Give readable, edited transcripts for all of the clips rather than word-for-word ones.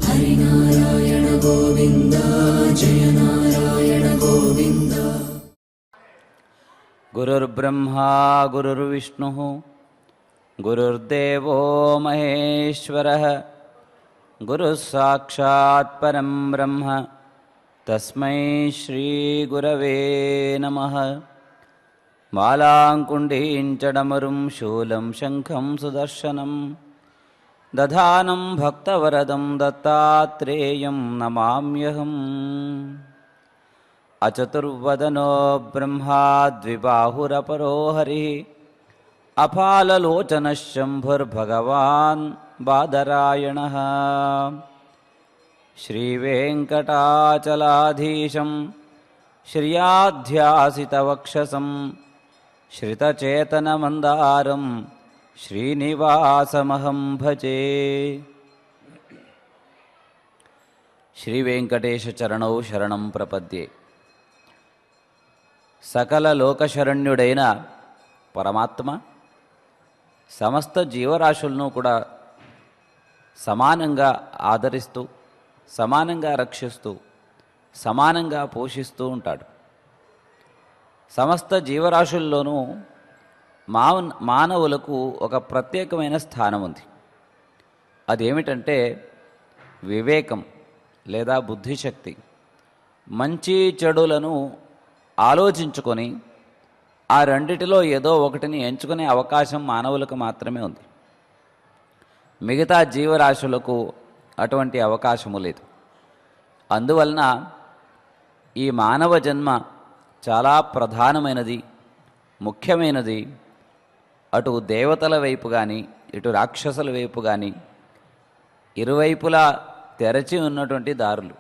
हरिनारायण गोविन्द जय नारायण गोविन्द। गुरुर्ब्रह्मा गुरुर्विष्णुः गुरुर्देवो महेश्वरः गुरुः साक्षात् परं ब्रह्म तस्मै श्रीगुरवे नमः। मालाङ्कुण्डीं च डमरुं शूलं शङ्खं सुदर्शनं दधानं भक्तवरदं दत्तात्रेयं नमाम्यहम्। अचतुर्वदनो ब्रह्मा द्विबाहुरपरो हरिः अफाललोचनः शम्भुर्भगवान् बादरायणः। श्रीवेङ्कटाचलाधीशं श्रियाध्यासितवक्षसं श्रितचेतनमन्दारं श्रीनिवासमहं भजे। श्रीवेङ्कटेशचरणौ शरणं प्रपद्ये। సకల లోకశరణ్యుడైన పరమాత్మ సమస్త జీవరాశులను కూడా సమానంగా ఆదరిస్తూ, సమానంగా రక్షిస్తూ, సమానంగా పోషిస్తూ ఉంటాడు. సమస్త జీవరాశుల్లోనూ మానవులకు ఒక ప్రత్యేకమైన స్థానం ఉంది. అదేమిటంటే వివేకం లేదా బుద్ధిశక్తి. మంచి చెడులను ఆలోచించుకొని ఆ రెండిటిలో ఏదో ఒకటిని ఎంచుకునే అవకాశం మానవులకు మాత్రమే ఉంది. మిగతా జీవరాశులకు అటువంటి అవకాశము లేదు. అందువలన ఈ మానవ జన్మ చాలా ప్రధానమైనది, ముఖ్యమైనది. అటు దేవతల వైపు కానీ ఇటు రాక్షసుల వైపు కానీ ఇరువైపులా తెరచి ఉన్నటువంటి దారులు.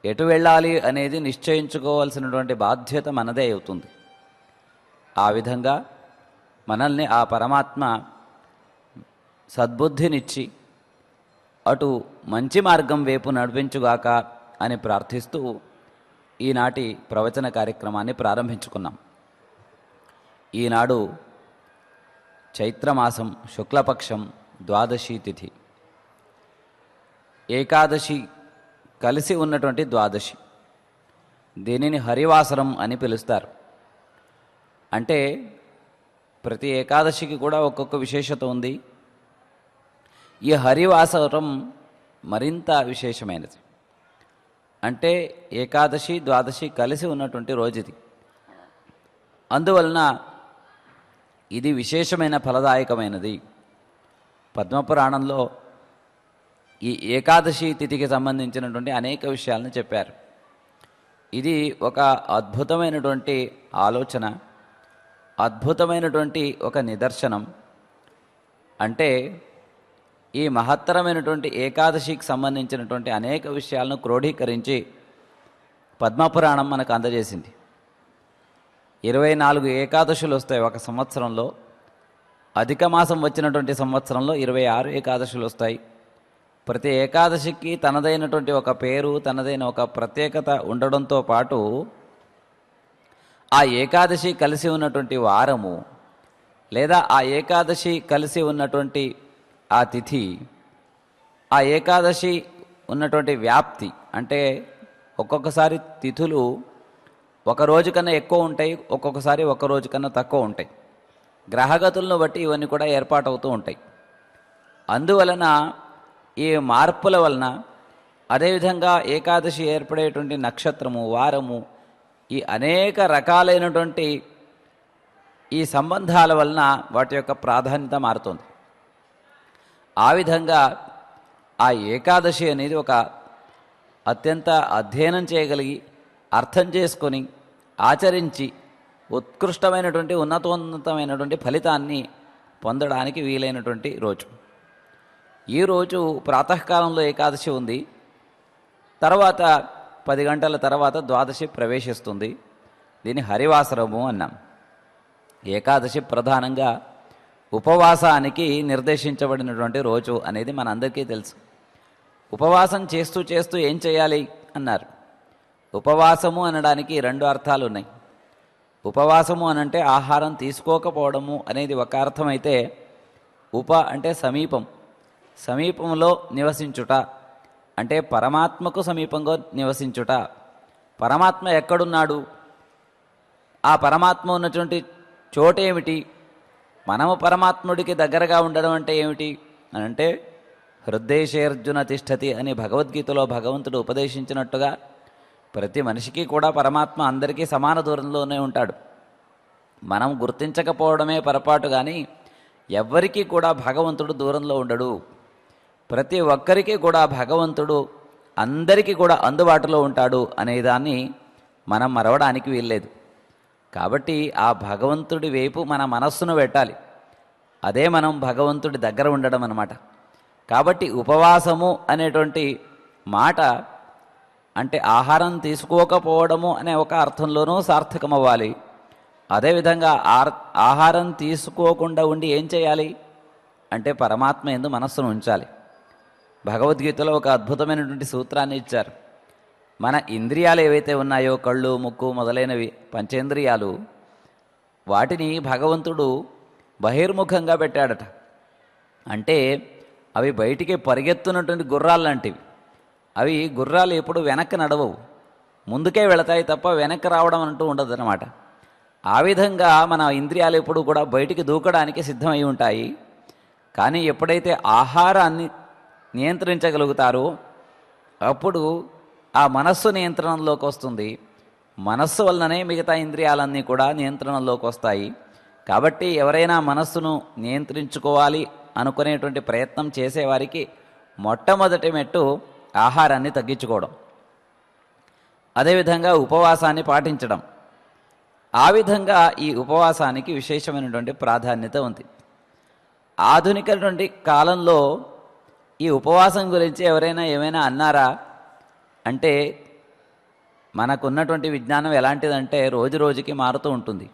ఎటు వెళ్ళాలి అనేది నిశ్చయించుకోవాల్సినటువంటి బాధ్యత మనదే అవుతుంది. ఆ విధంగా మనల్ని ఆ పరమాత్మ సద్బుద్ధినిచ్చి అటు మంచి మార్గం వైపు నడిపించుగాక అని ప్రార్థిస్తూ ఈనాటి ప్రవచన కార్యక్రమాన్ని ప్రారంభించుకున్నాం. ఈనాడు చైత్రమాసం శుక్లపక్షం ద్వాదశి తిథి, ఏకాదశి కలిసి ఉన్నటువంటి ద్వాదశి. దీనిని హరివాసరం అని పిలుస్తారు. అంటే ప్రతి ఏకాదశికి కూడా ఒక్కొక్క విశేషత ఉంది. ఈ హరివాసరం మరింత విశేషమైనది. అంటే ఏకాదశి ద్వాదశి కలిసి ఉన్నటువంటి రోజు ఇది. అందువలన ఇది విశేషమైన ఫలదాయకమైనది. పద్మపురాణంలో ఈ ఏకాదశి తిథికి సంబంధించినటువంటి అనేక విషయాలను చెప్పారు. ఇది ఒక అద్భుతమైనటువంటి ఆలోచన, అద్భుతమైనటువంటి ఒక నిదర్శనం. అంటే ఈ మహత్తరమైనటువంటి ఏకాదశికి సంబంధించినటువంటి అనేక విషయాలను క్రోడీకరించి పద్మపురాణం మనకు అందజేసింది. 24 ఏకాదశులు వస్తాయి ఒక సంవత్సరంలో. అధిక మాసం వచ్చినటువంటి సంవత్సరంలో 26 ఏకాదశులు వస్తాయి. ప్రతి ఏకాదశికి తనదైనటువంటి ఒక పేరు, తనదైన ఒక ప్రత్యేకత ఉండడంతో పాటు ఆ ఏకాదశి కలిసి ఉన్నటువంటి వారము లేదా ఆ ఏకాదశి కలిసి ఉన్నటువంటి ఆ తిథి, ఆ ఏకాదశి ఉన్నటువంటి వ్యాప్తి, అంటే ఒక్కొక్కసారి తిథులు ఒక రోజు కన్నా ఎక్కువ ఉంటాయి, ఒక్కొక్కసారి ఒక రోజు కన్నా తక్కువ ఉంటాయి. గ్రహగతులను బట్టి ఇవన్నీ కూడా ఏర్పాటవుతూ ఉంటాయి. అందువలన ఈ మార్పుల వలన, అదేవిధంగా ఏకాదశి ఏర్పడేటువంటి నక్షత్రము, వారము, ఈ అనేక రకాలైనటువంటి ఈ సంబంధాల వలన వాటి యొక్క ప్రాధాన్యత మారుతుంది. ఆ విధంగా ఆ ఏకాదశి అనేది ఒక అత్యంత అధ్యయనం చేయగలిగి, అర్థం చేసుకొని, ఆచరించి ఉత్కృష్టమైనటువంటి ఉన్నతోన్నతమైనటువంటి ఫలితాన్ని పొందడానికి వీలైనటువంటి రోజు. ఈరోజు ప్రాతకాలంలో ఏకాదశి ఉంది. తర్వాత 10 గంటల తర్వాత ద్వాదశి ప్రవేశిస్తుంది. దీన్ని హరివాసరము అన్నాం. ఏకాదశి ప్రధానంగా ఉపవాసానికి నిర్దేశించబడినటువంటి రోజు అనేది మనందరికీ తెలుసు. ఉపవాసం చేస్తూ చేస్తూ ఏం చేయాలి అన్నారు. ఉపవాసము అనడానికి 2 అర్థాలు ఉన్నాయి. ఉపవాసము అనంటే ఆహారం తీసుకోకపోవడము అనేది ఒక అర్థమైతే, ఉప అంటే సమీపం, సమీపంలో నివసించుట అంటే పరమాత్మకు సమీపంగా నివసించుట. పరమాత్మ ఎక్కడున్నాడు? ఆ పరమాత్మ ఉన్నటువంటి చోటు ఏమిటి? మనము పరమాత్ముడికి దగ్గరగా ఉండడం అంటే ఏమిటి అని అంటే హృదయేశేర్జున తిష్టతి అని భగవద్గీతలో భగవంతుడు ఉపదేశించినట్టుగా ప్రతి మనిషికి కూడా పరమాత్మ అందరికీ సమాన దూరంలోనే ఉంటాడు. మనం గుర్తించకపోవడమే పొరపాటు, కానీ ఎవ్వరికీ కూడా భగవంతుడు దూరంలో ఉండడు. ప్రతి ఒక్కరికి కూడా భగవంతుడు అందరికీ కూడా అందుబాటులో ఉంటాడు అనేదాన్ని మనం మరవడానికి వీల్లేదు. కాబట్టి ఆ భగవంతుడి వైపు మన మనస్సును పెట్టాలి. అదే మనం భగవంతుడి దగ్గర ఉండడం అన్నమాట. కాబట్టి ఉపవాసము అనేటువంటి మాట అంటే ఆహారం తీసుకోకపోవడము అనే ఒక అర్థంలోనూ సార్థకమవ్వాలి. అదేవిధంగా ఆహారం తీసుకోకుండా ఉండి ఏం చేయాలి అంటే పరమాత్మ యందు మనస్సును ఉంచాలి. భగవద్గీతలో ఒక అద్భుతమైనటువంటి సూత్రాన్ని ఇచ్చారు. మన ఇంద్రియాలు ఏవైతే ఉన్నాయో కళ్ళు, ముక్కు మొదలైనవి పంచేంద్రియాలు, వాటిని భగవంతుడు బహిర్ముఖంగా పెట్టాడట. అంటే అవి బయటికి పరిగెత్తున్నటువంటి గుర్రాలు లాంటివి. అవి గుర్రాలు ఎప్పుడు వెనక్కి నడవవు, ముందుకే వెళతాయి తప్ప వెనక్కి రావడం అంటూ ఉండదు అన్నమాట. ఆ విధంగా మన ఇంద్రియాలు ఎప్పుడు కూడా బయటికి దూకడానికి సిద్ధమై ఉంటాయి. కానీ ఎప్పుడైతే ఆహారాన్ని నియంత్రించగలుగుతారో అప్పుడు ఆ మనస్సు నియంత్రణలోకి వస్తుంది. మనస్సు వలననే మిగతా ఇంద్రియాలన్నీ కూడా నియంత్రణలోకి వస్తాయి. కాబట్టి ఎవరైనా మనస్సును నియంత్రించుకోవాలి అనుకునేటువంటి ప్రయత్నం చేసేవారికి మొట్టమొదటి మెట్టు ఆహారాన్ని తగ్గించుకోవడం, అదేవిధంగా ఉపవాసాన్ని పాటించడం. ఆ విధంగా ఈ ఉపవాసానికి విశేషమైనటువంటి ప్రాధాన్యత ఉంది. ఆధునికటువంటి కాలంలో ఈ ఉపవాసం గురించి ఎవరైనా ఏమైనా అన్నారా అంటే మనకున్నటువంటి విజ్ఞానం ఎలాంటిదంటే రోజు రోజుకి మారుతూ ఉంటుంది.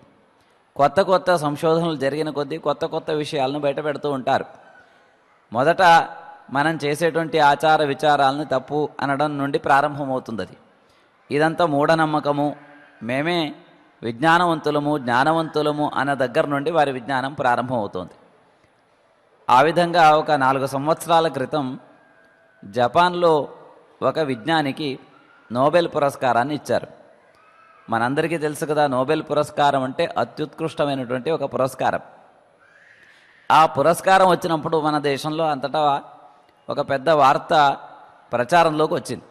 కొత్త కొత్త సంశోధనలు జరిగిన కొద్దీ కొత్త కొత్త విషయాలను బయట పెడుతూ ఉంటారు. మొదట మనం చేసేటువంటి ఆచార విచారాలను తప్పు అనడం నుండి ప్రారంభమవుతుంది. అది ఇదంతా మూఢనమ్మకము, మేమే విజ్ఞానవంతులము జ్ఞానవంతులము అన్న దగ్గర నుండి వారి విజ్ఞానం ప్రారంభమవుతుంది. ఆ విధంగా ఒక 4 సంవత్సరాల క్రితం జపాన్లో ఒక విజ్ఞానికి నోబెల్ పురస్కారాన్ని ఇచ్చారు. మనందరికీ తెలుసు కదా, నోబెల్ పురస్కారం అంటే అత్యుత్కృష్టమైనటువంటి ఒక పురస్కారం. ఆ పురస్కారం వచ్చినప్పుడు మన దేశంలో అంతటా ఒక పెద్ద వార్త ప్రచారంలోకి వచ్చింది.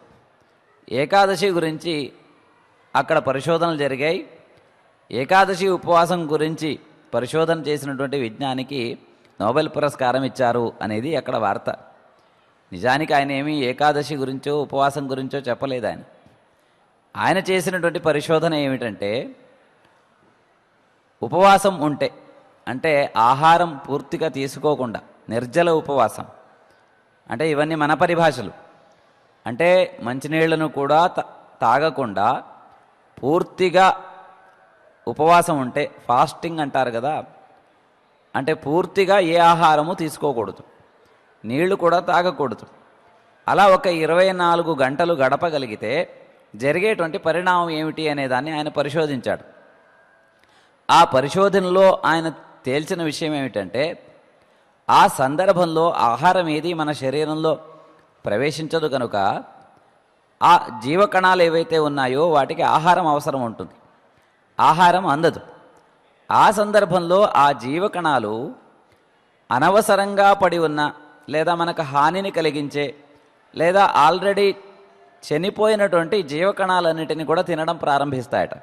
ఏకాదశి గురించి అక్కడ పరిశోధనలు జరిగాయి. ఏకాదశి ఉపవాసం గురించి పరిశోధన చేసినటువంటి విజ్ఞానికి నోబెల్ పురస్కారం ఇచ్చారు అనేది అక్కడ వార్త. నిజానికి ఆయన ఏమీ ఏకాదశి గురించో ఉపవాసం గురించో చెప్పలేదు. ఆయన చేసినటువంటి పరిశోధన ఏమిటంటే ఉపవాసం ఉంటే అంటే ఆహారం పూర్తిగా తీసుకోకుండా నిర్జల ఉపవాసం అంటే ఇవన్నీ మన పరిభాషలు. అంటే మంచినీళ్లను కూడా తాగకుండా పూర్తిగా ఉపవాసం ఉంటే ఫాస్టింగ్ అంటారు కదా, అంటే పూర్తిగా ఏ ఆహారము తీసుకోకూడదు, నీళ్లు కూడా తాగకూడదు. అలా ఒక 24 గంటలు గడపగలిగితే జరిగేటువంటి పరిణామం ఏమిటి అనేదాన్ని ఆయన పరిశోధించాడు. ఆ పరిశోధనలో ఆయన తేల్చిన విషయం ఏమిటంటే ఆ సందర్భంలో ఆహారం ఏది మన శరీరంలో ప్రవేశించదు కనుక ఆ జీవకణాలు ఏవైతే ఉన్నాయో వాటికి ఆహారం అవసరం ఉంటుంది, ఆహారం అందదు. ఆ సందర్భంలో ఆ జీవకణాలు అనవసరంగా పడి ఉన్న లేదా మనకు హానిని కలిగించే లేదా ఆల్రెడీ చనిపోయినటువంటి జీవకణాలన్నిటిని కూడా తినడం ప్రారంభిస్తాయట.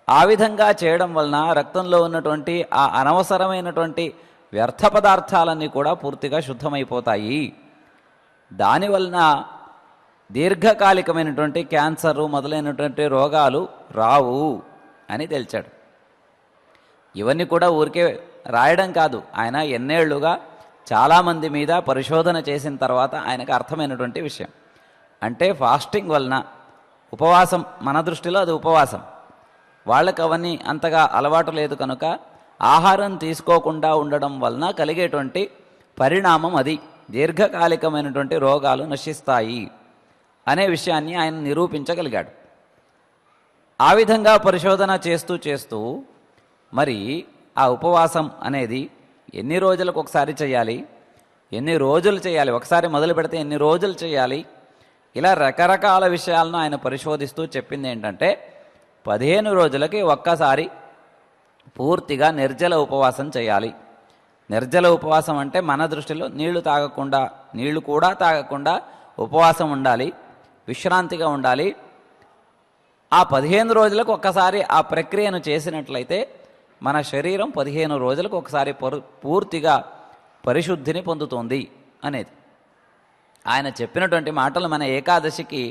ఆ విధంగా చేయడం వలన రక్తంలో ఉన్నటువంటి ఆ అనవసరమైనటువంటి వ్యర్థ పదార్థాలన్నీ కూడా పూర్తిగా శుద్ధమైపోతాయి. దానివలన దీర్ఘకాలికమైనటువంటి క్యాన్సరు మొదలైనటువంటి రోగాలు రావు అని తేల్చాడు. ఇవన్నీ కూడా ఊరికే రాయడం కాదు, ఆయన ఎన్నేళ్లుగా చాలామంది మీద పరిశోధన చేసిన తర్వాత ఆయనకు అర్థమైనటువంటి విషయం. అంటే ఫాస్టింగ్ వలన ఉపవాసం, మన దృష్టిలో అది ఉపవాసం, వాళ్ళకి అవన్నీ అంతగా అలవాటు లేదు కనుక ఆహారం తీసుకోకుండా ఉండడం వలన కలిగేటువంటి పరిణామం అది, దీర్ఘకాలికమైనటువంటి రోగాలు నశిస్తాయి అనే విషయాన్ని ఆయన నిరూపించగలిగాడు. ఆ విధంగా పరిశోధన చేస్తూ చేస్తూ మరి ఆ ఉపవాసం అనేది ఎన్ని రోజులకు ఒకసారి చేయాలి, ఎన్ని రోజులు చేయాలి, ఒకసారి మొదలు పెడితే ఎన్ని రోజులు చేయాలి, ఇలా రకరకాల విషయాలను ఆయన పరిశోధిస్తూ చెప్పింది ఏంటంటే 15 రోజులకి ఒక్కసారి పూర్తిగా నిర్జల ఉపవాసం చేయాలి. నిర్జల ఉపవాసం అంటే మన దృష్టిలో నీళ్లు కూడా తాగకుండా ఉపవాసం ఉండాలి, విశ్రాంతిగా ఉండాలి. ఆ 15 రోజులకు ఒక్కసారి ఆ ప్రక్రియను చేసినట్లయితే మన శరీరం 15 రోజులకు ఒకసారి పూర్తిగా పరిశుద్ధిని పొందుతుంది అనేది ఆయన చెప్పినటువంటి మాటలు మన ఏకాదశికి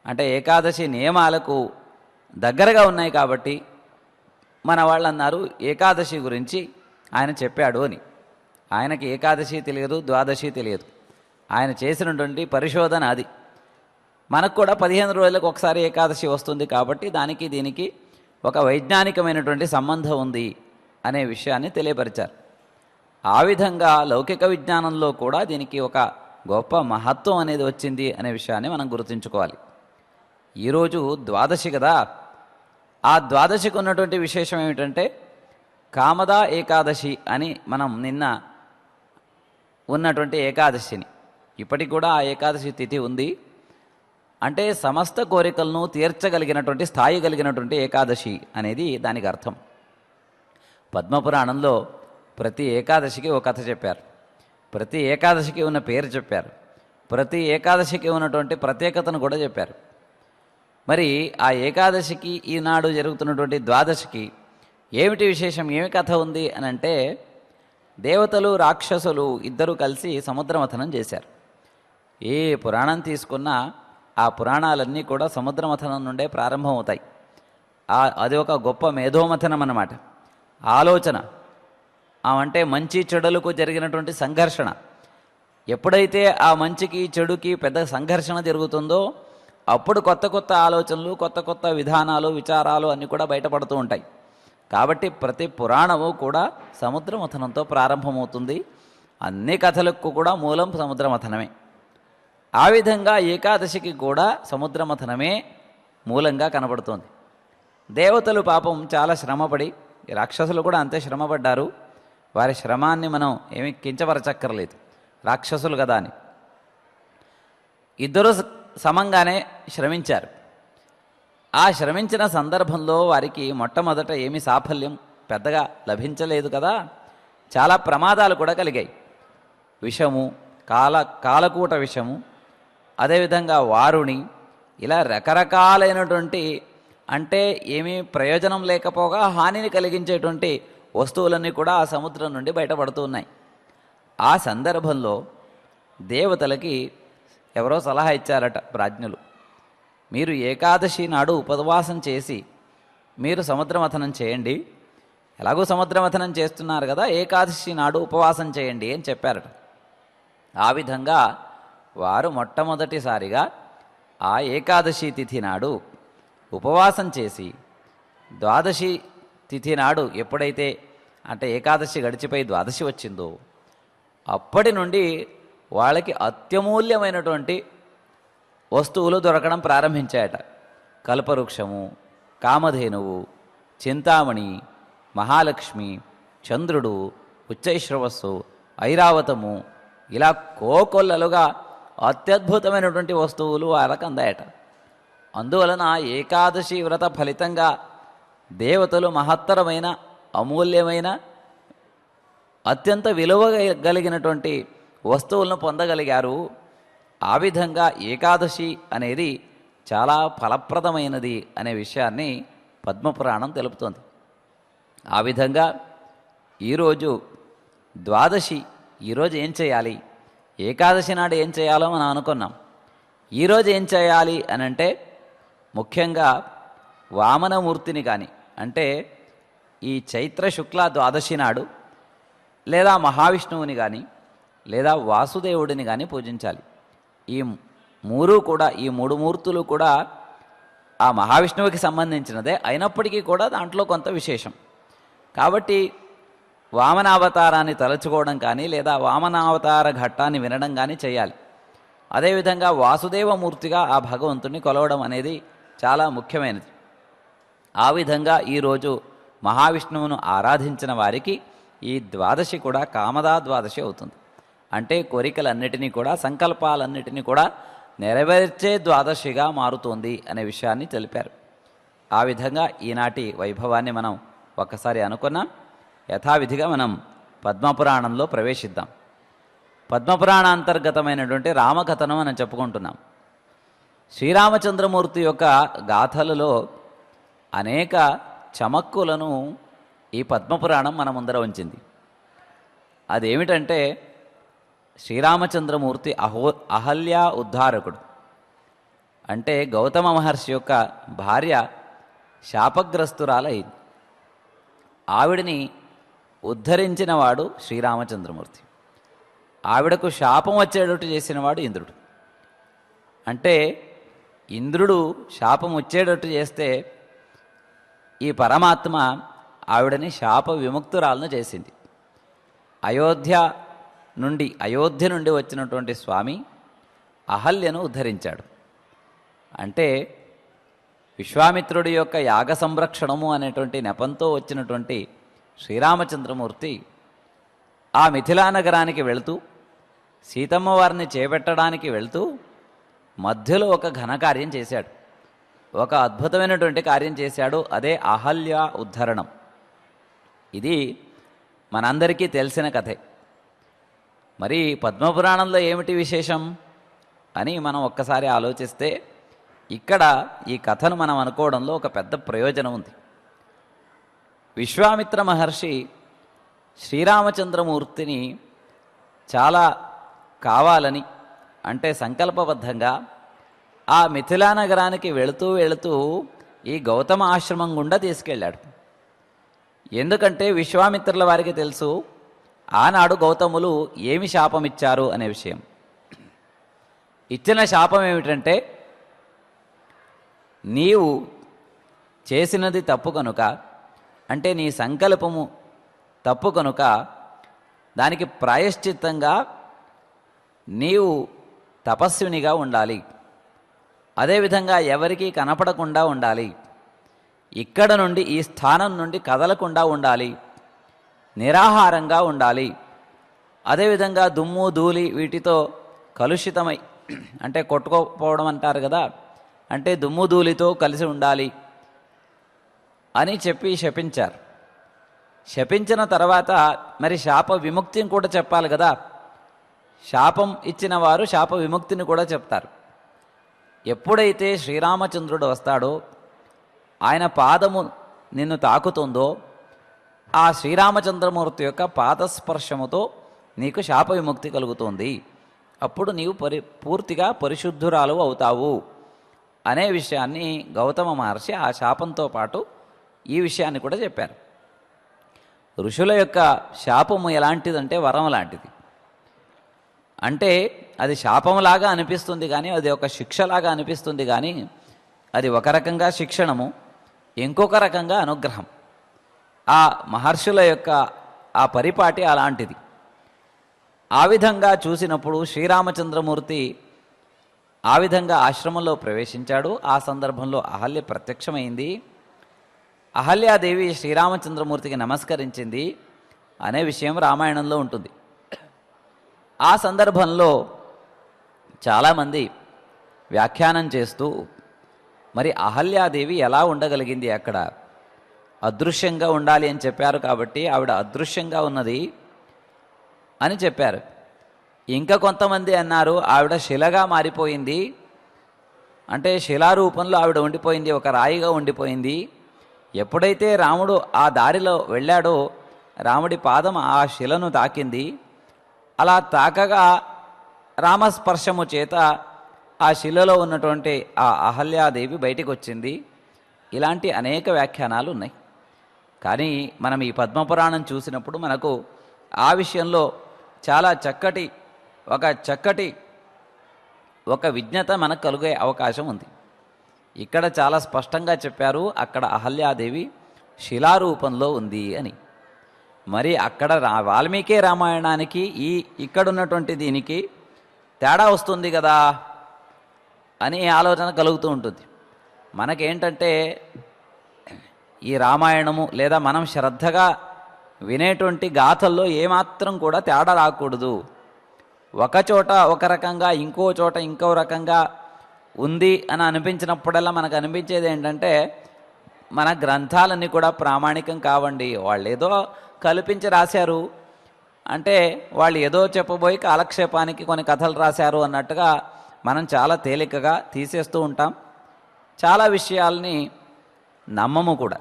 అంటే ఏకాదశి నియమాలకు దగ్గరగా ఉన్నాయి. కాబట్టి మన వాళ్ళు అన్నారు ఏకాదశి గురించి ఆయన చెప్పాడు అని. ఆయనకి ఏకాదశి తెలియదు, ద్వాదశి తెలియదు. ఆయన చేసినటువంటి పరిశోధన అది. మనకు కూడా 15 రోజులకు ఒకసారి ఏకాదశి వస్తుంది కాబట్టి దానికి దీనికి ఒక వైజ్ఞానికమైనటువంటి సంబంధం ఉంది అనే విషయాన్ని తెలియపరిచారు. ఆ విధంగా లౌకిక విజ్ఞానంలో కూడా దీనికి ఒక గొప్ప మహత్వం అనేది వచ్చింది అనే విషయాన్ని మనం గుర్తుంచుకోవాలి. ఈరోజు ద్వాదశి కదా, ఆ ద్వాదశికి ఉన్నటువంటి విశేషం ఏమిటంటే కామదా ఏకాదశి అని మనం నిన్న ఉన్నటువంటి ఏకాదశిని ఇప్పటికి కూడా ఆ ఏకాదశి తిథి ఉంది. అంటే సమస్త కోరికలను తీర్చగలిగినటువంటి స్థాయి కలిగినటువంటి ఏకాదశి అనేది దానికి అర్థం. పద్మపురాణంలో ప్రతి ఏకాదశికి ఒక కథ చెప్పారు, ప్రతి ఏకాదశికి ఉన్న పేరు చెప్పారు, ప్రతి ఏకాదశికి ఉన్నటువంటి ప్రత్యేకతను కూడా చెప్పారు. మరి ఆ ఏకాదశికి ఈనాడు జరుగుతున్నటువంటి ద్వాదశికి ఏమిటి విశేషం, ఏమి కథ ఉంది అని అంటే దేవతలు రాక్షసులు ఇద్దరూ కలిసి సముద్రమథనం చేశారు. ఏ పురాణం తీసుకున్నా ఆ పురాణాలన్నీ కూడా సముద్రమథనం నుండే ప్రారంభమవుతాయి. అది ఒక గొప్ప మేధోమథనం అన్నమాట. ఆలోచన అంటే మంచి చెడులకు జరిగినటువంటి సంఘర్షణ. ఎప్పుడైతే ఆ మంచికి చెడుకి పెద్ద సంఘర్షణ జరుగుతుందో అప్పుడు కొత్త కొత్త ఆలోచనలు, కొత్త కొత్త విధానాలు, విచారాలు అన్నీ కూడా బయటపడుతూ ఉంటాయి. కాబట్టి ప్రతి పురాణము కూడా సముద్రమథనంతో ప్రారంభమవుతుంది. అన్ని కథలకు కూడా మూలం సముద్రమథనమే. ఆ విధంగా ఏకాదశికి కూడా సముద్రమథనమే మూలంగా కనబడుతోంది. దేవతలు పాపం చాలా శ్రమపడి, రాక్షసులు కూడా అంతే శ్రమపడ్డారు. వారి శ్రమాన్ని మనం ఏమీ కించపరచక్కర్లేదు, రాక్షసులు కదా అని. ఇద్దరు సమంగానే శ్రమించారు. ఆ శ్రమించిన సందర్భంలో వారికి మొట్టమొదట ఏమీ సాఫల్యం పెద్దగా లభించలేదు కదా, చాలా ప్రమాదాలు కూడా కలిగాయి. విషము, కాలకూట విషము, అదేవిధంగా వారుణి, ఇలా రకరకాలైనటువంటి అంటే ఏమీ ప్రయోజనం లేకపోగా హానిని కలిగించేటువంటి వస్తువులన్నీ కూడా ఆ సముద్రం నుండి బయటపడుతూ ఉన్నాయి. ఆ సందర్భంలో దేవతలకి ఎవరో సలహా ఇచ్చారట ప్రాజ్ఞులు, మీరు ఏకాదశి నాడు ఉపవాసం చేసి మీరు సముద్రమథనం చేయండి, ఎలాగో సముద్రమథనం చేస్తున్నారు కదా, ఏకాదశి నాడు ఉపవాసం చేయండి అని చెప్పారట. ఆ విధంగా వారు మొట్టమొదటిసారిగా ఆ ఏకాదశి తిథి నాడు ఉపవాసం చేసి ద్వాదశి తిథి నాడు ఎప్పుడైతే అంటే ఏకాదశి గడిచిపోయి ద్వాదశి వచ్చిందో అప్పటి నుండి వాళ్ళకి అత్యమూల్యమైనటువంటి వస్తువులు దొరకడం ప్రారంభించాయట. కల్పవృక్షము, కామధేనువు, చింతామణి, మహాలక్ష్మి, చంద్రుడు, ఉచ్చైశ్రవస్సు, ఐరావతము, ఇలా కోకొల్లలుగా అత్యద్భుతమైనటువంటి వస్తువులు వాళ్ళకు అందాయట. అందువలన ఏకాదశి వ్రత ఫలితంగా దేవతలు మహత్తరమైన, అమూల్యమైన, అత్యంత విలువ కలిగినటువంటి వస్తువులను పొందగలిగారు. ఆ విధంగా ఏకాదశి అనేది చాలా ఫలప్రదమైనది అనే విషయాన్ని పద్మపురాణం తెలుపుతోంది. ఆ విధంగా ఈరోజు ద్వాదశి, ఈరోజు ఏం చేయాలి, ఏకాదశి నాడు ఏం చేయాలో మనం అనుకున్నాం. ఈరోజు ఏం చేయాలి అని అంటే ముఖ్యంగా వామనమూర్తిని కానీ అంటే ఈ చైత్ర శుక్ల ద్వాదశి నాడు లేదా మహావిష్ణువుని కానీ లేదా వాసుదేవుడిని కానీ పూజించాలి. ఈ మూడు మూర్తులు కూడా ఆ మహావిష్ణువుకి సంబంధించినదే అయినప్పటికీ కూడా దాంట్లో కొంత విశేషం. కాబట్టి వామనావతారాన్ని తలుచుకోవడం కానీ లేదా వామనావతార ఘట్టాన్ని వినడం కానీ చేయాలి. అదేవిధంగా వాసుదేవమూర్తిగా ఆ భగవంతుని కొలవడం అనేది చాలా ముఖ్యమైనది. ఆ విధంగా ఈరోజు మహావిష్ణువును ఆరాధించిన వారికి ఈ ద్వాదశి కూడా కామదా ద్వాదశి అవుతుంది. అంటే కోరికలన్నిటినీ కూడా, సంకల్పాలన్నిటినీ కూడా నెరవేర్చే ద్వాదశిగా మారుతోంది అనే విషయాన్ని తెలిపారు. ఆ విధంగా ఈనాటి వైభవాన్ని మనం ఒక్కసారి అనుకున్నాం. యథావిధిగా మనం పద్మపురాణంలో ప్రవేశిద్దాం. పద్మపురాణాంతర్గతమైనటువంటి రామకథనం మనం చెప్పుకుంటున్నాం. శ్రీరామచంద్రమూర్తి యొక్క గాథలలో అనేక చమక్కులను ఈ పద్మపురాణం మన ముందర ఉంచింది. అదేమిటంటే, శ్రీరామచంద్రమూర్తి అహల్యా ఉద్ధారకుడు. అంటే గౌతమ మహర్షి యొక్క భార్య శాపగ్రస్తురాలైంది. ఆవిడని ఉద్ధరించినవాడు శ్రీరామచంద్రమూర్తి. ఆవిడకు శాపం వచ్చేటట్టు చేసినవాడు ఇంద్రుడు. అంటే ఇంద్రుడు శాపం వచ్చేటట్టు చేస్తే ఈ పరమాత్మ ఆవిడని శాప విముక్తురాలను చేసింది. అయోధ్య నుండి వచ్చినటువంటి స్వామి అహల్యను ఉద్ధరించాడు. అంటే విశ్వామిత్రుడి యొక్క యాగ సంరక్షణము అనేటువంటి నెపంతో వచ్చినటువంటి శ్రీరామచంద్రమూర్తి ఆ మిథిలా నగరానికి వెళుతూ, సీతమ్మ వారిని చేపట్టడానికి వెళుతూ మధ్యలో ఒక ఘనకార్యం చేశాడు. ఒక అద్భుతమైనటువంటి కార్యం చేశాడు. అదే అహల్య ఉద్ధరణం. ఇది మనందరికీ తెలిసిన కథే. మరి పద్మపురాణంలో ఏమిటి విశేషం అని మనం ఒక్కసారి ఆలోచిస్తే, ఇక్కడ ఈ కథను మనం అనుకోవడంలో ఒక పెద్ద ప్రయోజనం ఉంది. విశ్వామిత్ర మహర్షి శ్రీరామచంద్రమూర్తిని చాలా కావాలని, అంటే సంకల్పబద్ధంగా ఆ మిథిలా నగరానికి వెళుతూ ఈ గౌతమ ఆశ్రమం గుండా తీసుకెళ్ళాడు. ఎందుకంటే విశ్వామిత్రుల వారికి తెలుసు ఆనాడు గౌతములు ఏమి శాపం ఇచ్చారు అనే విషయం. ఇచ్చిన శాపం ఏమిటంటే, నీవు చేసినది తప్పు కనుక, అంటే నీ సంకల్పము తప్పు కనుక దానికి ప్రాయశ్చిత్తంగా నీవు తపస్వినిగా ఉండాలి. అదేవిధంగా ఎవరికీ కనపడకుండా ఉండాలి. ఇక్కడ నుండి, ఈ స్థానం నుండి కదలకుండా ఉండాలి. నిరాహారంగా ఉండాలి. అదేవిధంగా దుమ్ము ధూళి వీటితో కలుషితమై, అంటే కొట్టుకోపోవడం అంటారు కదా, అంటే దుమ్ము ధూళితో కలిసి ఉండాలి అని చెప్పి శపించారు. శపించిన తర్వాత మరి శాప విముక్తిని కూడా చెప్పాలి కదా. శాపం ఇచ్చిన వారు శాప విముక్తిని కూడా చెప్తారు. ఎప్పుడైతే శ్రీరామచంద్రుడు వస్తాడో, ఆయన పాదము నిన్ను తాకుతుందో, ఆ శ్రీరామచంద్రమూర్తి యొక్క పాదస్పర్శముతో నీకు శాప విముక్తి కలుగుతుంది. అప్పుడు నీవు పూర్తిగా పరిశుద్ధురాలు అవుతావు అనే విషయాన్ని గౌతమ మహర్షి ఆ శాపంతో పాటు ఈ విషయాన్ని కూడా చెప్పారు. ఋషుల యొక్క శాపము ఎలాంటిదంటే వరం లాంటిది. అంటే అది శాపంలాగా అనిపిస్తుంది కానీ అది ఒక శిక్షలాగా అనిపిస్తుంది కానీ అది ఒక రకంగా శిక్షణము, ఇంకొక రకంగా అనుగ్రహం. ఆ మహర్షుల యొక్క ఆ పరిపాటి అలాంటిది. ఆ విధంగా చూసినప్పుడు శ్రీరామచంద్రమూర్తి ఆ విధంగా ఆశ్రమంలో ప్రవేశించాడు. ఆ సందర్భంలో అహల్య ప్రత్యక్షమైంది. అహల్యాదేవి శ్రీరామచంద్రమూర్తికి నమస్కరించింది అనే విషయం రామాయణంలో ఉంటుంది. ఆ సందర్భంలో చాలామంది వ్యాఖ్యానం చేస్తూ, మరి అహల్యాదేవి ఎలా ఉండగలిగింది అక్కడ? అదృశ్యంగా ఉండాలి అని చెప్పారు కాబట్టి ఆవిడ అదృశ్యంగా ఉన్నది అని చెప్పారు. ఇంకా కొంతమంది అన్నారు ఆవిడ శిలగా మారిపోయింది, అంటే శిలారూపంలో ఆవిడ ఉండిపోయింది, ఒక రాయిగా ఉండిపోయింది. ఎప్పుడైతే రాముడు ఆ దారిలో వెళ్ళాడో రాముడి పాదం ఆ శిలను తాకింది. అలా తాకగా రామస్పర్శము చేత ఆ శిలలో ఉన్నటువంటి ఆ అహల్యాదేవి బయటికి వచ్చింది. ఇలాంటి అనేక వ్యాఖ్యానాలు ఉన్నాయి. కానీ మనం ఈ పద్మపురాణం చూసినప్పుడు మనకు ఆ విషయంలో చాలా చక్కటి ఒక విజ్ఞత మనకు కలిగే అవకాశం ఉంది. ఇక్కడ చాలా స్పష్టంగా చెప్పారు, అక్కడ అహల్యాదేవి శిలారూపంలో ఉంది అని. మరి అక్కడ వాల్మీకి రామాయణానికి ఇక్కడున్నటువంటి దీనికి తేడా వస్తుంది కదా అని ఆలోచన కలుగుతూ ఉంటుంది. మనకేంటంటే ఈ రామాయణము లేదా మనం శ్రద్ధగా వినేటువంటి గాథల్లో ఏమాత్రం కూడా తేడా రాకూడదు. ఒక చోట ఒక రకంగా, ఇంకో చోట ఇంకో రకంగా ఉంది అని అనిపించినప్పుడల్లా మనకు అనిపించేది ఏంటంటే మన గ్రంథాలన్నీ కూడా ప్రామాణికం కావండి, వాళ్ళు ఏదో కల్పించి రాశారు, అంటే వాళ్ళు ఏదో చెప్పబోయి కాలక్షేపానికి కొన్ని కథలు రాశారు అన్నట్టుగా మనం చాలా తేలికగా తీసేస్తూ ఉంటాం. చాలా విషయాల్ని నమ్మము కూడా.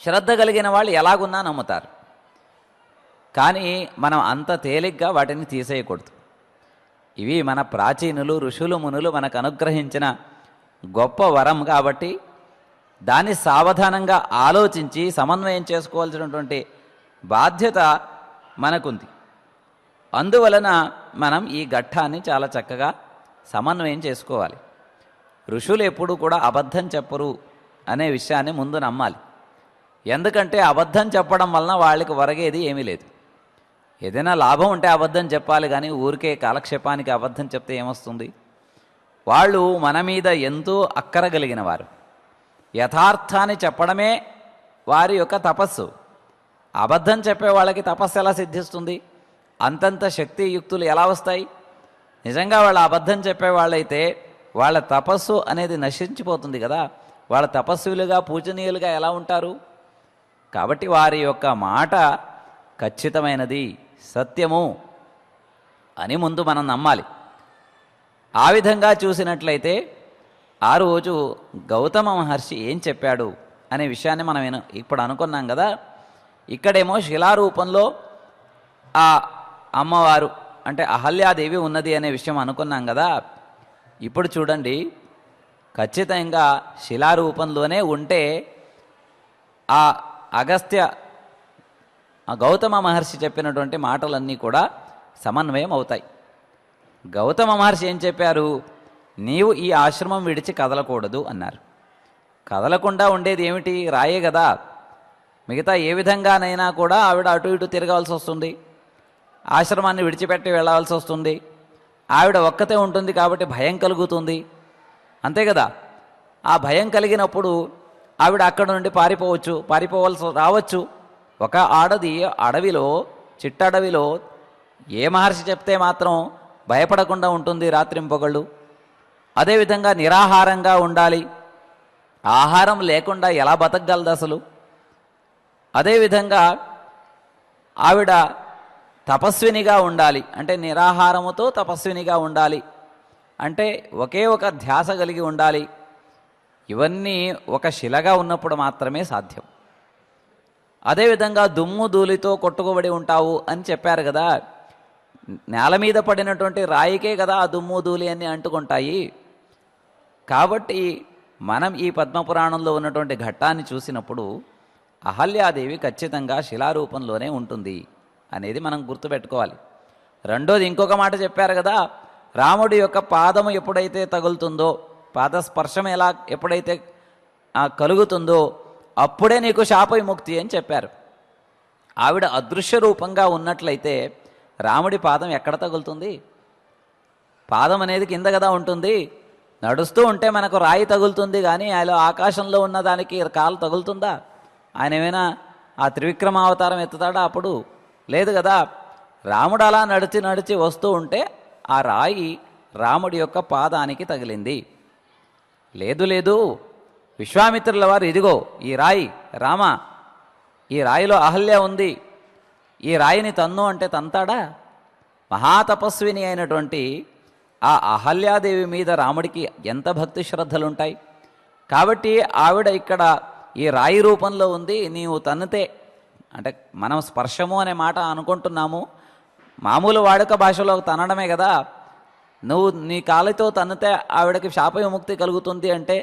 శ్రద్ధ కలిగిన వాళ్ళు ఎలాగున్నా నమ్ముతారు, కానీ మనం అంత తేలిగ్గా వాటిని తీసేయకూడదు. ఇవి మన ప్రాచీనులు, ఋషులు, మునులు మనకు అనుగ్రహించిన గొప్ప వరం కాబట్టి దాన్ని సావధానంగా ఆలోచించి సమన్వయం చేసుకోవాల్సినటువంటి బాధ్యత మనకుంది. అందువలన మనం ఈ ఘట్టాన్ని చాలా చక్కగా సమన్వయం చేసుకోవాలి. ఋషులు ఎప్పుడూ కూడా అబద్ధం చెప్పరు అనే విషయాన్ని ముందు నమ్మాలి. ఎందుకంటే అబద్ధం చెప్పడం వలన వాళ్ళకి ఒరగేది ఏమీ లేదు. ఏదైనా లాభం ఉంటే అబద్ధం చెప్పాలి, కానీ ఊరికే కాలక్షేపానికి అబద్ధం చెప్తే ఏమొస్తుంది? వాళ్ళు మన మీద ఎంతో అక్కర కలిగిన వారు. యథార్థాన్ని చెప్పడమే వారి యొక్క తపస్సు. అబద్ధం చెప్పే వాళ్ళకి తపస్సు ఎలా సిద్ధిస్తుంది? అంతంత శక్తియుక్తులు ఎలా వస్తాయి? నిజంగా వాళ్ళు అబద్ధం చెప్పే వాళ్ళైతే వాళ్ళ తపస్సు అనేది నశించిపోతుంది కదా. వాళ్ళ తపస్సులుగా, పూజనీయులుగా ఎలా ఉంటారు? కాబట్టి వారి యొక్క మాట ఖచ్చితమైనది, సత్యము అని ముందు మనం నమ్మాలి. ఆ విధంగా చూసినట్లయితే ఆ రోజు గౌతమ మహర్షి ఏం చెప్పాడు అనే విషయాన్ని మనం ఇప్పుడు అనుకున్నాం కదా. ఇక్కడేమో శిలారూపంలో ఆ అమ్మవారు అంటే అహల్యాదేవి ఉన్నది అనే విషయం అనుకున్నాం కదా. ఇప్పుడు చూడండి, ఖచ్చితంగా శిలారూపంలోనే ఉంటే ఆ అగస్త్య గౌతమ మహర్షి చెప్పినటువంటి మాటలన్నీ కూడా సమన్వయం అవుతాయి. గౌతమ మహర్షి ఏం చెప్పారు? నీవు ఈ ఆశ్రమం విడిచి కదలకూడదు అన్నారు. కదలకుండా ఉండేది ఏమిటి? రాయే కదా. మిగతా ఏ విధంగానైనా కూడా ఆవిడ అటు ఇటు తిరగాల్సి వస్తుంది, ఆశ్రమాన్ని విడిచిపెట్టి వెళ్ళాల్సి వస్తుంది. ఆవిడ ఒక్కతే ఉంటుంది కాబట్టి భయం కలుగుతుంది, అంతే కదా. ఆ భయం కలిగినప్పుడు ఆవిడ అక్కడ నుండి పారిపోవలసి రావచ్చు. ఒక ఆడది అడవిలో, చిట్టడవిలో ఏ మహర్షి చెప్తే మాత్రం భయపడకుండా ఉంటుంది రాత్రింపగళ్ళు? అదేవిధంగా నిరాహారంగా ఉండాలి, ఆహారం లేకుండా ఎలా బతకగలదు అసలు? అదేవిధంగా ఆవిడ తపస్వినిగా ఉండాలి, అంటే నిరాహారముతో తపస్వినిగా ఉండాలి, అంటే ఒకే ఒక ధ్యాస కలిగి ఉండాలి. ఇవన్నీ ఒక శిలగా ఉన్నప్పుడు మాత్రమే సాధ్యం. అదేవిధంగా దుమ్ము ధూళితో కొట్టుకోబడి ఉంటావు అని చెప్పారు కదా. నేల మీద పడినటువంటి రాయికే కదా ఆ దుమ్ము ధూళి అన్నీ అంటుకుంటాయి. కాబట్టి మనం ఈ పద్మపురాణంలో ఉన్నటువంటి ఘట్టాన్ని చూసినప్పుడు అహల్యాదేవి ఖచ్చితంగా శిలారూపంలోనే ఉంటుంది అనేది మనం గుర్తుపెట్టుకోవాలి. రెండోది ఇంకొక మాట చెప్పారు కదా, రాముడి యొక్క పాదము ఎప్పుడైతే తగులుతుందో, పాదస్పర్శం ఎప్పుడైతే కలుగుతుందో అప్పుడే నీకు శాప విముక్తి అని చెప్పారు. ఆవిడ అదృశ్య రూపంగా ఉన్నట్లయితే రాముడి పాదం ఎక్కడ తగులుతుంది? పాదం అనేది కింద కదా ఉంటుంది. నడుస్తూ ఉంటే మనకు రాయి తగులుతుంది, కానీ ఆయన ఆకాశంలో ఉన్న దానికి కాలు తగులుతుందా? ఆయన ఏమైనా ఆ త్రివిక్రమావతారం ఎత్తుతాడా? అప్పుడు లేదు కదా. రాముడు అలా నడిచి నడిచి వస్తూ ఉంటే ఆ రాయి రాముడి యొక్క పాదానికి తగిలింది. లేదు విశ్వామిత్రుల వారు, ఇదిగో ఈ రాయి రామ, ఈ రాయిలో అహల్య ఉంది, ఈ రాయిని తన్ను అంటే తంతాడా? మహాతపస్విని అయినటువంటి ఆ అహల్యాదేవి మీద రాముడికి ఎంత భక్తి శ్రద్ధలుంటాయి. కాబట్టి ఆవిడ ఇక్కడ ఈ రాయి రూపంలో ఉంది, నీవు తన్నితే, అంటే మనం స్పర్శము అనే మాట అనుకుంటున్నాము, మామూలు వాడుక భాషలో తనడమే కదా. నువ్వు నీ కాలితో తన్నితే ఆవిడకి శాప విముక్తి కలుగుతుంది అంటే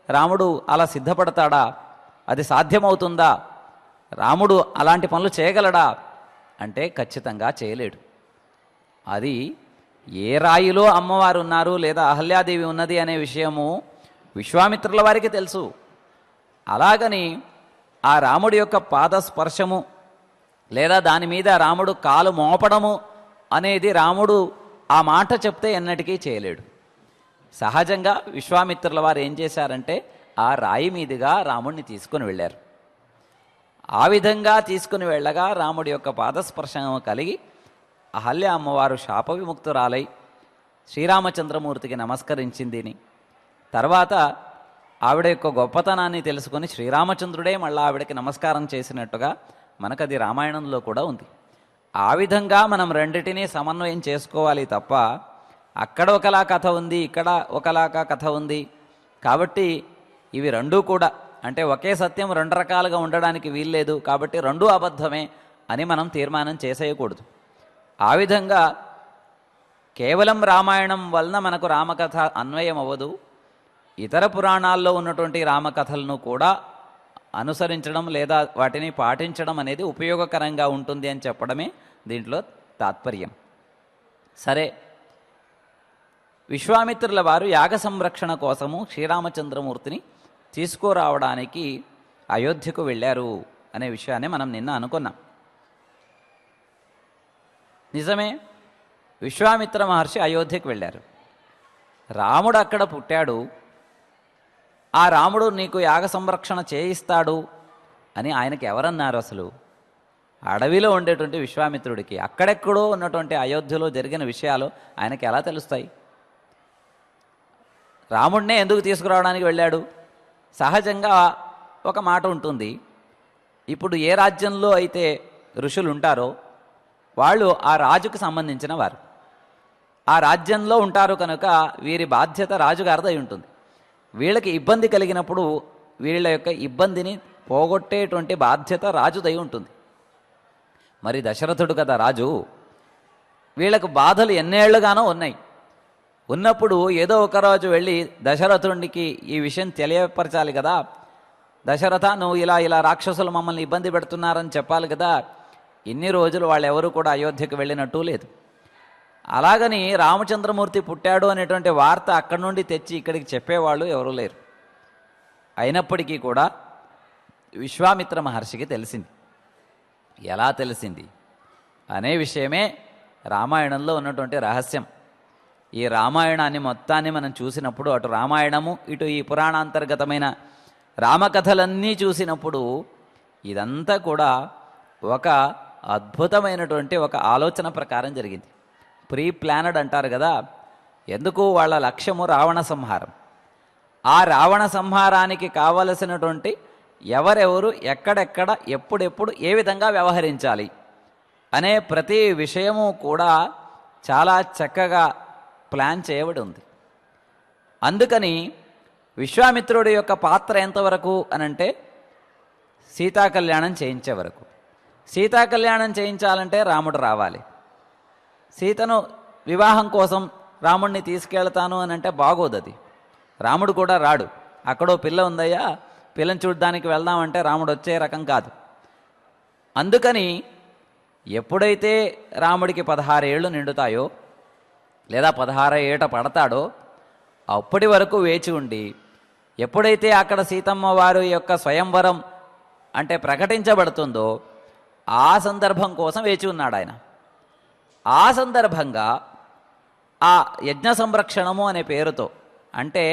రాముడు అలా సిద్ధపడతాడా? అది సాధ్యమవుతుందా? రాముడు అలాంటి పనులు చేయగలడా అంటే ఖచ్చితంగా చేయలేడు. అది ఏ రాయిలో అమ్మవారు ఉన్నారు లేదా అహల్యాదేవి ఉన్నది అనే విషయము విశ్వామిత్రుల వారికి తెలుసు. అలాగని ఆ రాముడి యొక్క పాదస్పర్శము లేదా దాని మీద రాముడు కాలు మోపడము అనేది రాముడు ఆ మాట చెప్తే ఎన్నటికీ చేయలేడు. సహజంగా విశ్వామిత్రుల వారు ఏం చేశారంటే ఆ రాయి మీదుగా రాముడిని తీసుకుని వెళ్ళారు. ఆ విధంగా తీసుకుని వెళ్ళగా రాముడి యొక్క పాదస్పర్శం కలిగి అహల్య అమ్మవారు శాప విముక్తురాలై శ్రీరామచంద్రమూర్తికి నమస్కరించిందిని, తర్వాత ఆవిడ యొక్క గొప్పతనాన్ని తెలుసుకొని శ్రీరామచంద్రుడే మళ్ళీ ఆవిడకి నమస్కారం చేసినట్టుగా మనకది రామాయణంలో కూడా ఉంది. ఆ విధంగా మనం రెండిటినీ సమన్వయం చేసుకోవాలి తప్ప అక్కడ ఒకలా కథ ఉంది, ఇక్కడ ఒకలాగా కథ ఉంది కాబట్టి ఇవి రెండూ కూడా అంటే ఒకే సత్యం రెండు రకాలుగా ఉండడానికి వీల్లేదు కాబట్టి రెండూ అబద్ధమే అని మనం తీర్మానం చేసేయకూడదు. ఆ విధంగా కేవలం రామాయణం వలన మనకు రామకథ అన్వయం అవ్వదు. ఇతర పురాణాల్లో ఉన్నటువంటి రామకథలను కూడా అనుసరించడం లేదా వాటిని పాటించడం అనేది ఉపయోగకరంగా ఉంటుంది అని చెప్పడమే దీంట్లో తాత్పర్యం. సరే, విశ్వామిత్రుల వారు యాగ సంరక్షణ కోసము శ్రీరామచంద్రమూర్తిని తీసుకురావడానికి అయోధ్యకు వెళ్ళారు అనే విషయాన్ని మనం నిన్న అనుకున్నాం. నిజమే, విశ్వామిత్ర మహర్షి అయోధ్యకు వెళ్ళారు. రాముడు అక్కడ పుట్టాడు. ఆ రాముడు నీకు యాగ సంరక్షణ చేయిస్తాడు అని ఆయనకి ఎవరన్నారు? అసలు అడవిలో ఉండేటువంటి విశ్వామిత్రుడికి అక్కడెక్కడో ఉన్నటువంటి అయోధ్యలో జరిగిన విషయాలు ఆయనకి ఎలా తెలుస్తాయి? రాముడినే ఎందుకు తీసుకురావడానికి వెళ్ళాడు? సహజంగా ఒక మాట ఉంటుంది, ఇప్పుడు ఏ రాజ్యంలో అయితే ఋషులు ఉంటారో వాళ్ళు ఆ రాజుకు సంబంధించిన వారు, ఆ రాజ్యంలో ఉంటారు కనుక వీరి బాధ్యత రాజుగారిదై ఉంటుంది. వీళ్ళకి ఇబ్బంది కలిగినప్పుడు వీళ్ళ యొక్క ఇబ్బందిని పోగొట్టేటువంటి బాధ్యత రాజుదై ఉంటుంది. మరి దశరథుడు కదా రాజు, వీళ్ళకు బాధలు ఎన్నేళ్లుగానో ఉన్నాయి. ఉన్నప్పుడు ఏదో ఒక రోజు వెళ్ళి దశరథుడికి ఈ విషయం తెలియపరచాలి కదా. దశరథ, నువ్వు ఇలా రాక్షసులు మమ్మల్ని ఇబ్బంది పెడుతున్నారని చెప్పాలి కదా. ఇన్ని రోజులు వాళ్ళెవరూ కూడా అయోధ్యకు వెళ్ళినట్టు లేదు. అలాగని రామచంద్రమూర్తి పుట్టాడు అనేటువంటి వార్త అక్కడి నుండి తెచ్చి ఇక్కడికి చెప్పేవాళ్ళు ఎవరూ లేరు. అయినప్పటికీ కూడా విశ్వామిత్ర మహర్షికి తెలిసింది. ఎలా తెలిసింది అనే విషయమే రామాయణంలో ఉన్నటువంటి రహస్యం. ఈ రామాయణాన్ని మొత్తాన్ని మనం చూసినప్పుడు, అటు రామాయణము ఇటు ఈ పురాణాంతర్గతమైన రామకథలన్నీ చూసినప్పుడు ఇదంతా కూడా ఒక అద్భుతమైనటువంటి ఒక ఆలోచన ప్రకారం జరిగింది. ప్రీ ప్లానడ్ అంటారు కదా. ఎందుకు? వాళ్ళ లక్ష్యము రావణ సంహారం. ఆ రావణ సంహారానికి కావలసినటువంటి ఎవరెవరు ఎక్కడెక్కడ ఎప్పుడెప్పుడు ఏ విధంగా వ్యవహరించాలి అనే ప్రతి విషయము కూడా చాలా చక్కగా ప్లాన్ చేయబడి ఉంది. అందుకని విశ్వామిత్రుడి యొక్క పాత్ర ఎంతవరకు అనంటే సీతాకళ్యాణం చేయించే వరకు. సీతాకళ్యాణం చేయించాలంటే రాముడు రావాలి. సీతను వివాహం కోసం రాముడిని తీసుకెళ్తాను అని అంటే బాగోదు. అది రాముడు కూడా రాడు. అక్కడో పిల్ల ఉందయ్యా, పిల్లని చూడ్డానికి వెళ్దామంటే రాముడు వచ్చే రకం కాదు. అందుకని ఎప్పుడైతే రాముడికి 16 ఏళ్ళు నిండుతాయో లేదా 16 ఏట పడతాడో అప్పటి వరకు వేచి ఉండి, ఎప్పుడైతే అక్కడ సీతమ్మ వారి యొక్క స్వయంవరం అంటే ప్రకటించబడుతుందో ఆ సందర్భం కోసం వేచి ఉన్నాడు ఆయన. ఆ సందర్భంగా ఆ యజ్ఞ సంరక్షణము అనే పేరుతో, అంటే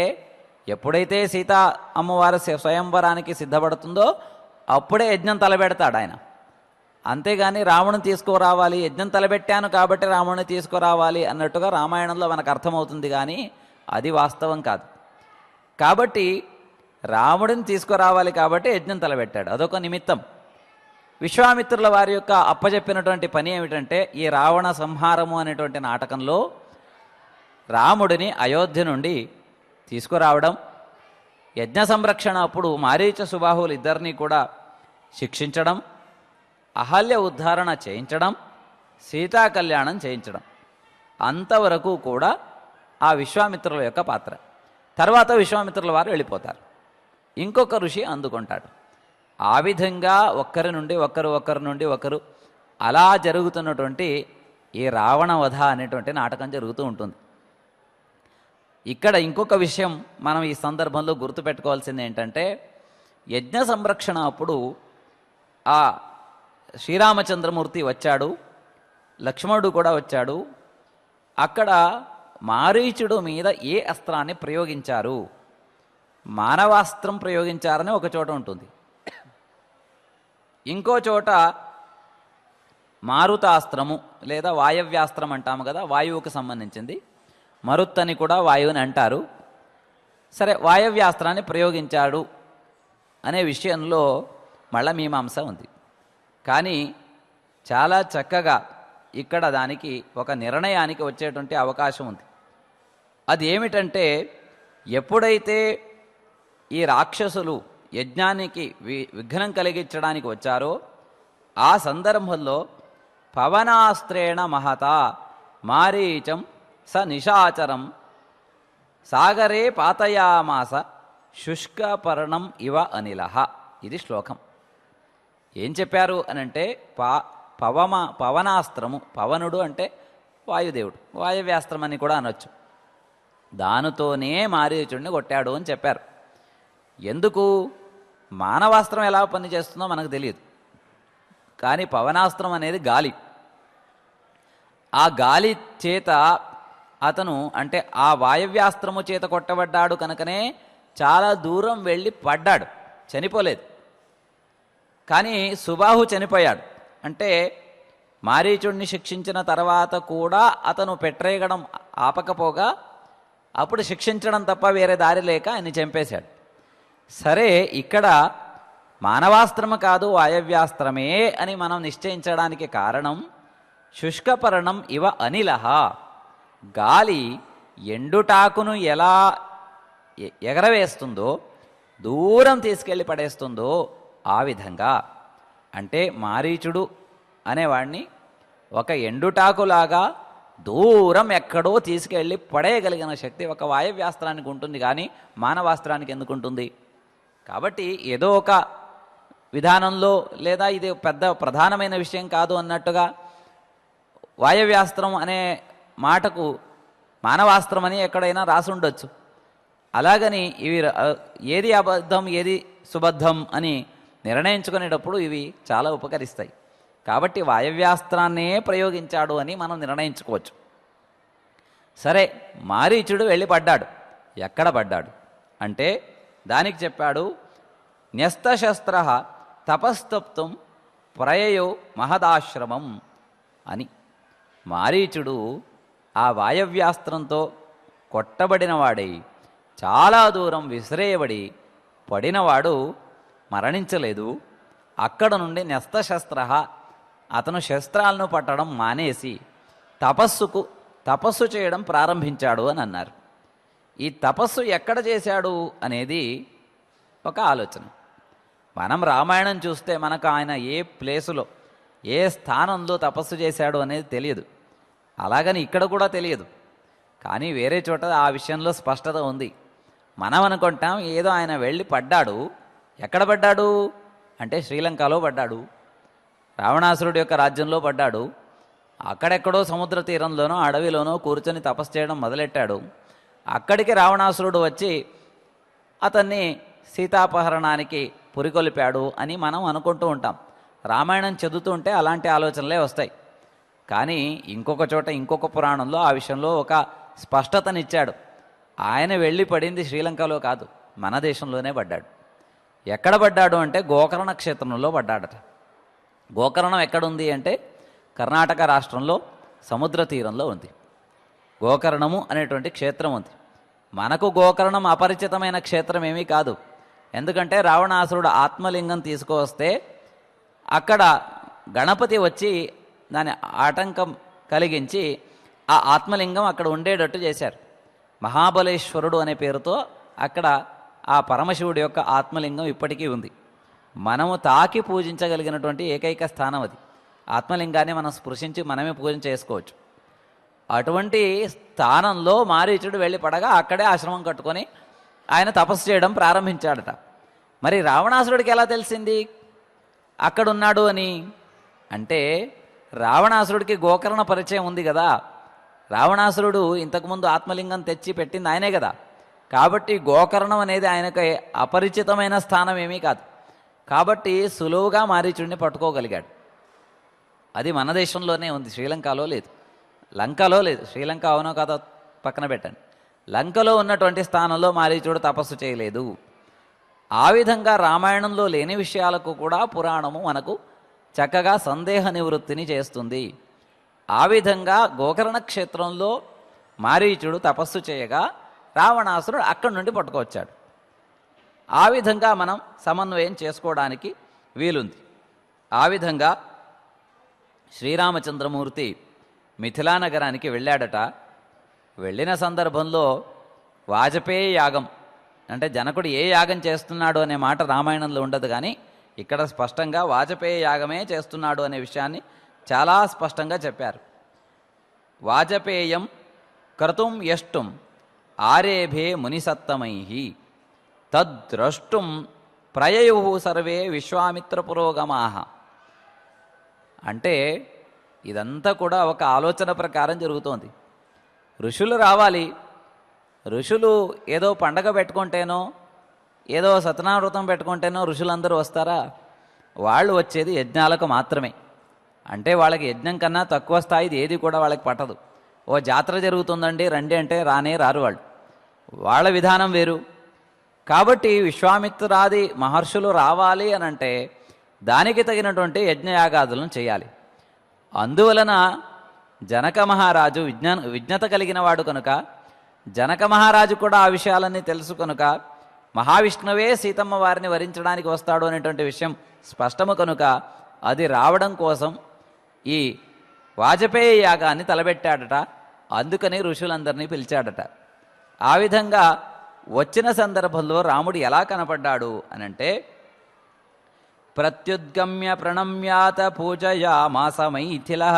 ఎప్పుడైతే సీతా అమ్మవారి స్వయంవరానికి సిద్ధపడుతుందో అప్పుడే యజ్ఞం తలబెడతాడు ఆయన. అంతేగాని రాముడిని తీసుకురావాలి, యజ్ఞం తలబెట్టాను కాబట్టి రాముడిని తీసుకురావాలి అన్నట్టుగా రామాయణంలో మనకు అర్థమవుతుంది, కానీ అది వాస్తవం కాదు. కాబట్టి రాముడిని తీసుకురావాలి కాబట్టి యజ్ఞం తలబెట్టాడు, అదొక నిమిత్తం. విశ్వామిత్రుల వారి యొక్క అప్పచెప్పినటువంటి పని ఏమిటంటే ఈ రావణ సంహారము అనేటువంటి నాటకంలో రాముడిని అయోధ్య నుండి తీసుకురావడం, యజ్ఞ సంరక్షణ అప్పుడు మారీచ సుబాహువులు ఇద్దరినీ కూడా శిక్షించడం, అహల్య ఉద్ధారణ చేయించడం, సీతా కళ్యాణం చేయించడం, అంతవరకు కూడా ఆ విశ్వామిత్రుల యొక్క పాత్ర. తర్వాత విశ్వామిత్రుల వారు వెళ్ళిపోతారు, ఇంకొక ఋషి అందుకుంటాడు. ఆ విధంగా ఒకరి నుండి ఒకరు అలా జరుగుతున్నటువంటి ఈ రావణ వధ అనేటువంటి నాటకం జరుగుతూ ఉంటుంది. ఇక్కడ ఇంకొక విషయం మనం ఈ సందర్భంలో గుర్తుపెట్టుకోవాల్సింది ఏంటంటే, యజ్ఞ సంరక్షణ అప్పుడు ఆ శ్రీరామచంద్రమూర్తి వచ్చాడు, లక్ష్మణుడు కూడా వచ్చాడు. అక్కడ మారీచుడు మీద ఏ అస్త్రాన్ని ప్రయోగించారు? మానవాస్త్రం ప్రయోగించారని ఒక చోట ఉంటుంది, ఇంకో చోట మారుతాస్త్రము లేదా వాయవ్యాస్త్రం అంటాము కదా, వాయువుకు సంబంధించింది. మరుత్ అని కూడా వాయువుని అంటారు. సరే, వాయవ్యాస్త్రాన్ని ప్రయోగించాడు అనే విషయంలో మళ్ళా మీమాంస ఉంది. కానీ చాలా చక్కగా ఇక్కడ దానికి ఒక నిర్ణయానికి వచ్చేటువంటి అవకాశం ఉంది. అది ఏమిటంటే, ఎప్పుడైతే ఈ రాక్షసులు యజ్ఞానికి విఘ్నం కలిగించడానికి వచ్చారో ఆ సందర్భంలో పవనాస్త్రేణ మహత మారీచం స నిశాచరం సాగరే పాతయామాస శుష్కపర్ణం ఇవ అనిలః. ఇది శ్లోకం. ఏం చెప్పారు అనంటే, పవనాస్త్రము, పవనుడు అంటే వాయుదేవుడు, వాయవ్యాస్త్రం అని కూడా అనొచ్చు, దానితోనే మారీచుడిని కొట్టాడు అని చెప్పారు. ఎందుకు? మానవాస్త్రం ఎలా పనిచేస్తుందో మనకు తెలియదు, కానీ పవనాస్త్రం అనేది గాలి. ఆ గాలి చేత అతను, అంటే ఆ వాయవ్యాస్త్రము చేత కొట్టబడ్డాడు కనుకనే చాలా దూరం వెళ్ళి పడ్డాడు, చనిపోలేదు. కానీ సుబాహు చనిపోయాడు. అంటే మారీచుడిని శిక్షించిన తర్వాత కూడా అతను పెట్టరేగడం ఆపకపోగా అప్పుడు శిక్షించడం తప్ప వేరే దారి లేక ఆయన్ని చంపేశాడు. సరే, ఇక్కడ మానవాస్త్రము కాదు వాయవ్యాస్త్రమే అని మనం నిశ్చయించడానికి కారణం శుష్కపర్ణం ఇవ అనిలః. గాలి ఎండుటాకును ఎలా ఎగరవేస్తుందో, దూరం తీసుకెళ్ళి పడేస్తుందో ఆ విధంగా, అంటే మారీచుడు అనేవాడిని ఒక ఎండుటాకులాగా దూరం ఎక్కడో తీసుకెళ్ళి పడేయగలిగిన శక్తి ఒక వాయవ్యాస్త్రానికి ఉంటుంది, కానీ మానవాస్త్రానికి ఎందుకు ఉంటుంది? కాబట్టి ఏదో ఒక విధానంలో, లేదా ఇది పెద్ద ప్రధానమైన విషయం కాదు అన్నట్టుగా వాయవ్యాస్త్రం అనే మాటకు మానవాస్త్రం అని ఎక్కడైనా రాసి ఉండొచ్చు. అలాగని ఇవి ఏది అబద్ధం ఏది సుబద్ధం అని నిర్ణయించుకునేటప్పుడు ఇవి చాలా ఉపకరిస్తాయి. కాబట్టి వాయవ్యాస్త్రాన్నే ప్రయోగించాడు అని మనం నిర్ణయించుకోవచ్చు. సరే, మారీచుడు వెళ్ళి పడ్డాడు. ఎక్కడ పడ్డాడు అంటే దానికి చెప్పాడు, న్యస్తశస్త్ర తపస్తప్తం ప్రయయో మహదాశ్రమం అని. మారీచుడు ఆ వాయవ్యాస్త్రంతో కొట్టబడినవాడై చాలా దూరం విసిరేయబడి పడినవాడు మరణించలేదు. అక్కడ నుండి న్యస్తశస్త్ర, అతను శస్త్రాలను పట్టడం మానేసి తపస్సు చేయడం ప్రారంభించాడు అని అన్నారు. ఈ తపస్సు ఎక్కడ చేశాడు అనేది ఒక ఆలోచన. మనం రామాయణం చూస్తే మనకు ఆయన ఏ ప్లేసులో ఏ స్థానంలో తపస్సు చేశాడు అనేది తెలియదు. అలాగని ఇక్కడ కూడా తెలియదు. కానీ వేరే చోట ఆ విషయంలో స్పష్టత ఉంది. మనం అనుకుంటాం ఏదో ఆయన వెళ్ళి పడ్డాడు. ఎక్కడ పడ్డాడు అంటే శ్రీలంకలో పడ్డాడు, రావణాసురుడి యొక్క రాజ్యంలో పడ్డాడు. అక్కడెక్కడో సముద్ర తీరంలోనో అడవిలోనో కూర్చొని తపస్సు చేయడం మొదలెట్టాడు. అక్కడికి రావణాసురుడు వచ్చి అతన్ని సీతాపహరణానికి పురికొల్పాడు అని మనం అనుకుంటూ ఉంటాం. రామాయణం చదువుతూ ఉంటే అలాంటి ఆలోచనలే వస్తాయి. కానీ ఇంకొక చోట ఇంకొక పురాణంలో ఆ విషయంలో ఒక స్పష్టతనిచ్చాడు. ఆయన వెళ్ళి పడింది శ్రీలంకలో కాదు, మన దేశంలోనే పడ్డాడు. ఎక్కడ పడ్డాడు అంటే గోకర్ణ క్షేత్రంలో పడ్డాడట. గోకర్ణం ఎక్కడుంది అంటే కర్ణాటక రాష్ట్రంలో సముద్ర తీరంలో ఉంది. గోకర్ణము అనేటువంటి క్షేత్రం ఉంది. మనకు గోకర్ణం అపరిచితమైన క్షేత్రం ఏమీ కాదు. ఎందుకంటే రావణాసురుడు ఆత్మలింగం తీసుకువస్తే అక్కడ గణపతి వచ్చి దాని ఆటంకం కలిగించి ఆ ఆత్మలింగం అక్కడ ఉండేటట్టు చేశారు. మహాబలేశ్వరుడు అనే పేరుతో అక్కడ ఆ పరమశివుడి యొక్క ఆత్మలింగం ఇప్పటికీ ఉంది. మనము తాకి పూజించగలిగినటువంటి ఏకైక స్థానం అది. ఆత్మలింగాన్ని మనం స్పృశించి మనమే పూజ చేసుకోవచ్చు. అటువంటి స్థానంలో మారీచుడు వెళ్ళి పడగా అక్కడే ఆశ్రమం కట్టుకొని ఆయన తపస్సు చేయడం ప్రారంభించాడట. మరి రావణాసురుడికి ఎలా తెలిసింది అక్కడున్నాడు అని అంటే, రావణాసురుడికి గోకర్ణ పరిచయం ఉంది కదా. రావణాసురుడు ఇంతకుముందు ఆత్మలింగం తెచ్చి పెట్టింది ఆయనే కదా. కాబట్టి గోకర్ణం అనేది ఆయనకు అపరిచితమైన స్థానం ఏమీ కాదు. కాబట్టి సులువుగా మారీచుడిని పట్టుకోగలిగాడు. అది మన దేశంలోనే ఉంది, శ్రీలంకలో లేదు, లంకలో లేదు. శ్రీలంక అవునో కాదో పక్కన పెట్టండి. లంకలో ఉన్నటువంటి స్థానంలో మారీచుడు తపస్సు చేయలేదు. ఆ విధంగా రామాయణంలో లేని విషయాలకు కూడా పురాణము మనకు చక్కగా సందేహ నివృత్తిని చేస్తుంది. ఆ విధంగా గోకర్ణ క్షేత్రంలో మారీచుడు తపస్సు చేయగా రావణాసురుడు అక్కడి నుండి పట్టుకొచ్చాడు. ఆ విధంగా మనం సమన్వయం చేసుకోవడానికి వీలుంది. ఆ విధంగా శ్రీరామచంద్రమూర్తి మిథిలా నగరానికి వెళ్ళాడట. వెళ్ళిన సందర్భంలో వాజపేయి యాగం అంటే జనకుడు ఏ యాగం చేస్తున్నాడు అనే మాట రామాయణంలో ఉండదు, కానీ ఇక్కడ స్పష్టంగా వాజపేయి యాగమే చేస్తున్నాడు అనే విషయాన్ని చాలా స్పష్టంగా చెప్పారు. వాజపేయం క్రతుం యష్టుం ఆరేభే మునిసత్తమై తద్ద్రష్టుం ప్రయయు సర్వే విశ్వామిత్ర పురోగమాః. అంటే ఇదంతా కూడా ఒక ఆలోచన ప్రకారం జరుగుతోంది. ఋషులు రావాలి. ఋషులు ఏదో పండగ పెట్టుకుంటేనో ఏదో సత్యనామృతం పెట్టుకుంటేనో ఋషులందరూ వస్తారా? వాళ్ళు వచ్చేది యజ్ఞాలకు మాత్రమే. అంటే వాళ్ళకి యజ్ఞం కన్నా తక్కువ స్థాయిది ఏది కూడా వాళ్ళకి పట్టదు. ఓ జాతర జరుగుతుందండి రండి అంటే రానే రారు వాళ్ళు. వాళ్ళ విధానం వేరు. కాబట్టి విశ్వామిత్రాది మహర్షులు రావాలి అని అంటే దానికి తగినటువంటి యజ్ఞయాగాదులను చేయాలి. అందువలన జనక మహారాజు విజ్ఞత కలిగిన వాడు కనుక జనక మహారాజు కూడా ఆ విషయాలన్నీ తెలుసు కనుక మహావిష్ణువే సీతమ్మ వారిని వరించడానికి వస్తాడు అనేటువంటి విషయం స్పష్టము కనుక అది రావడం కోసం ఈ వాజపేయి యాగాన్ని తలబెట్టాడట. అందుకని ఋషులందరినీ పిలిచాడట. ఆ విధంగా వచ్చిన సందర్భంలో రాముడు ఎలా కనపడ్డాడు అనంటే ప్రత్యుద్గమ్య ప్రణమ్యాత పూజయామాస మైథిలః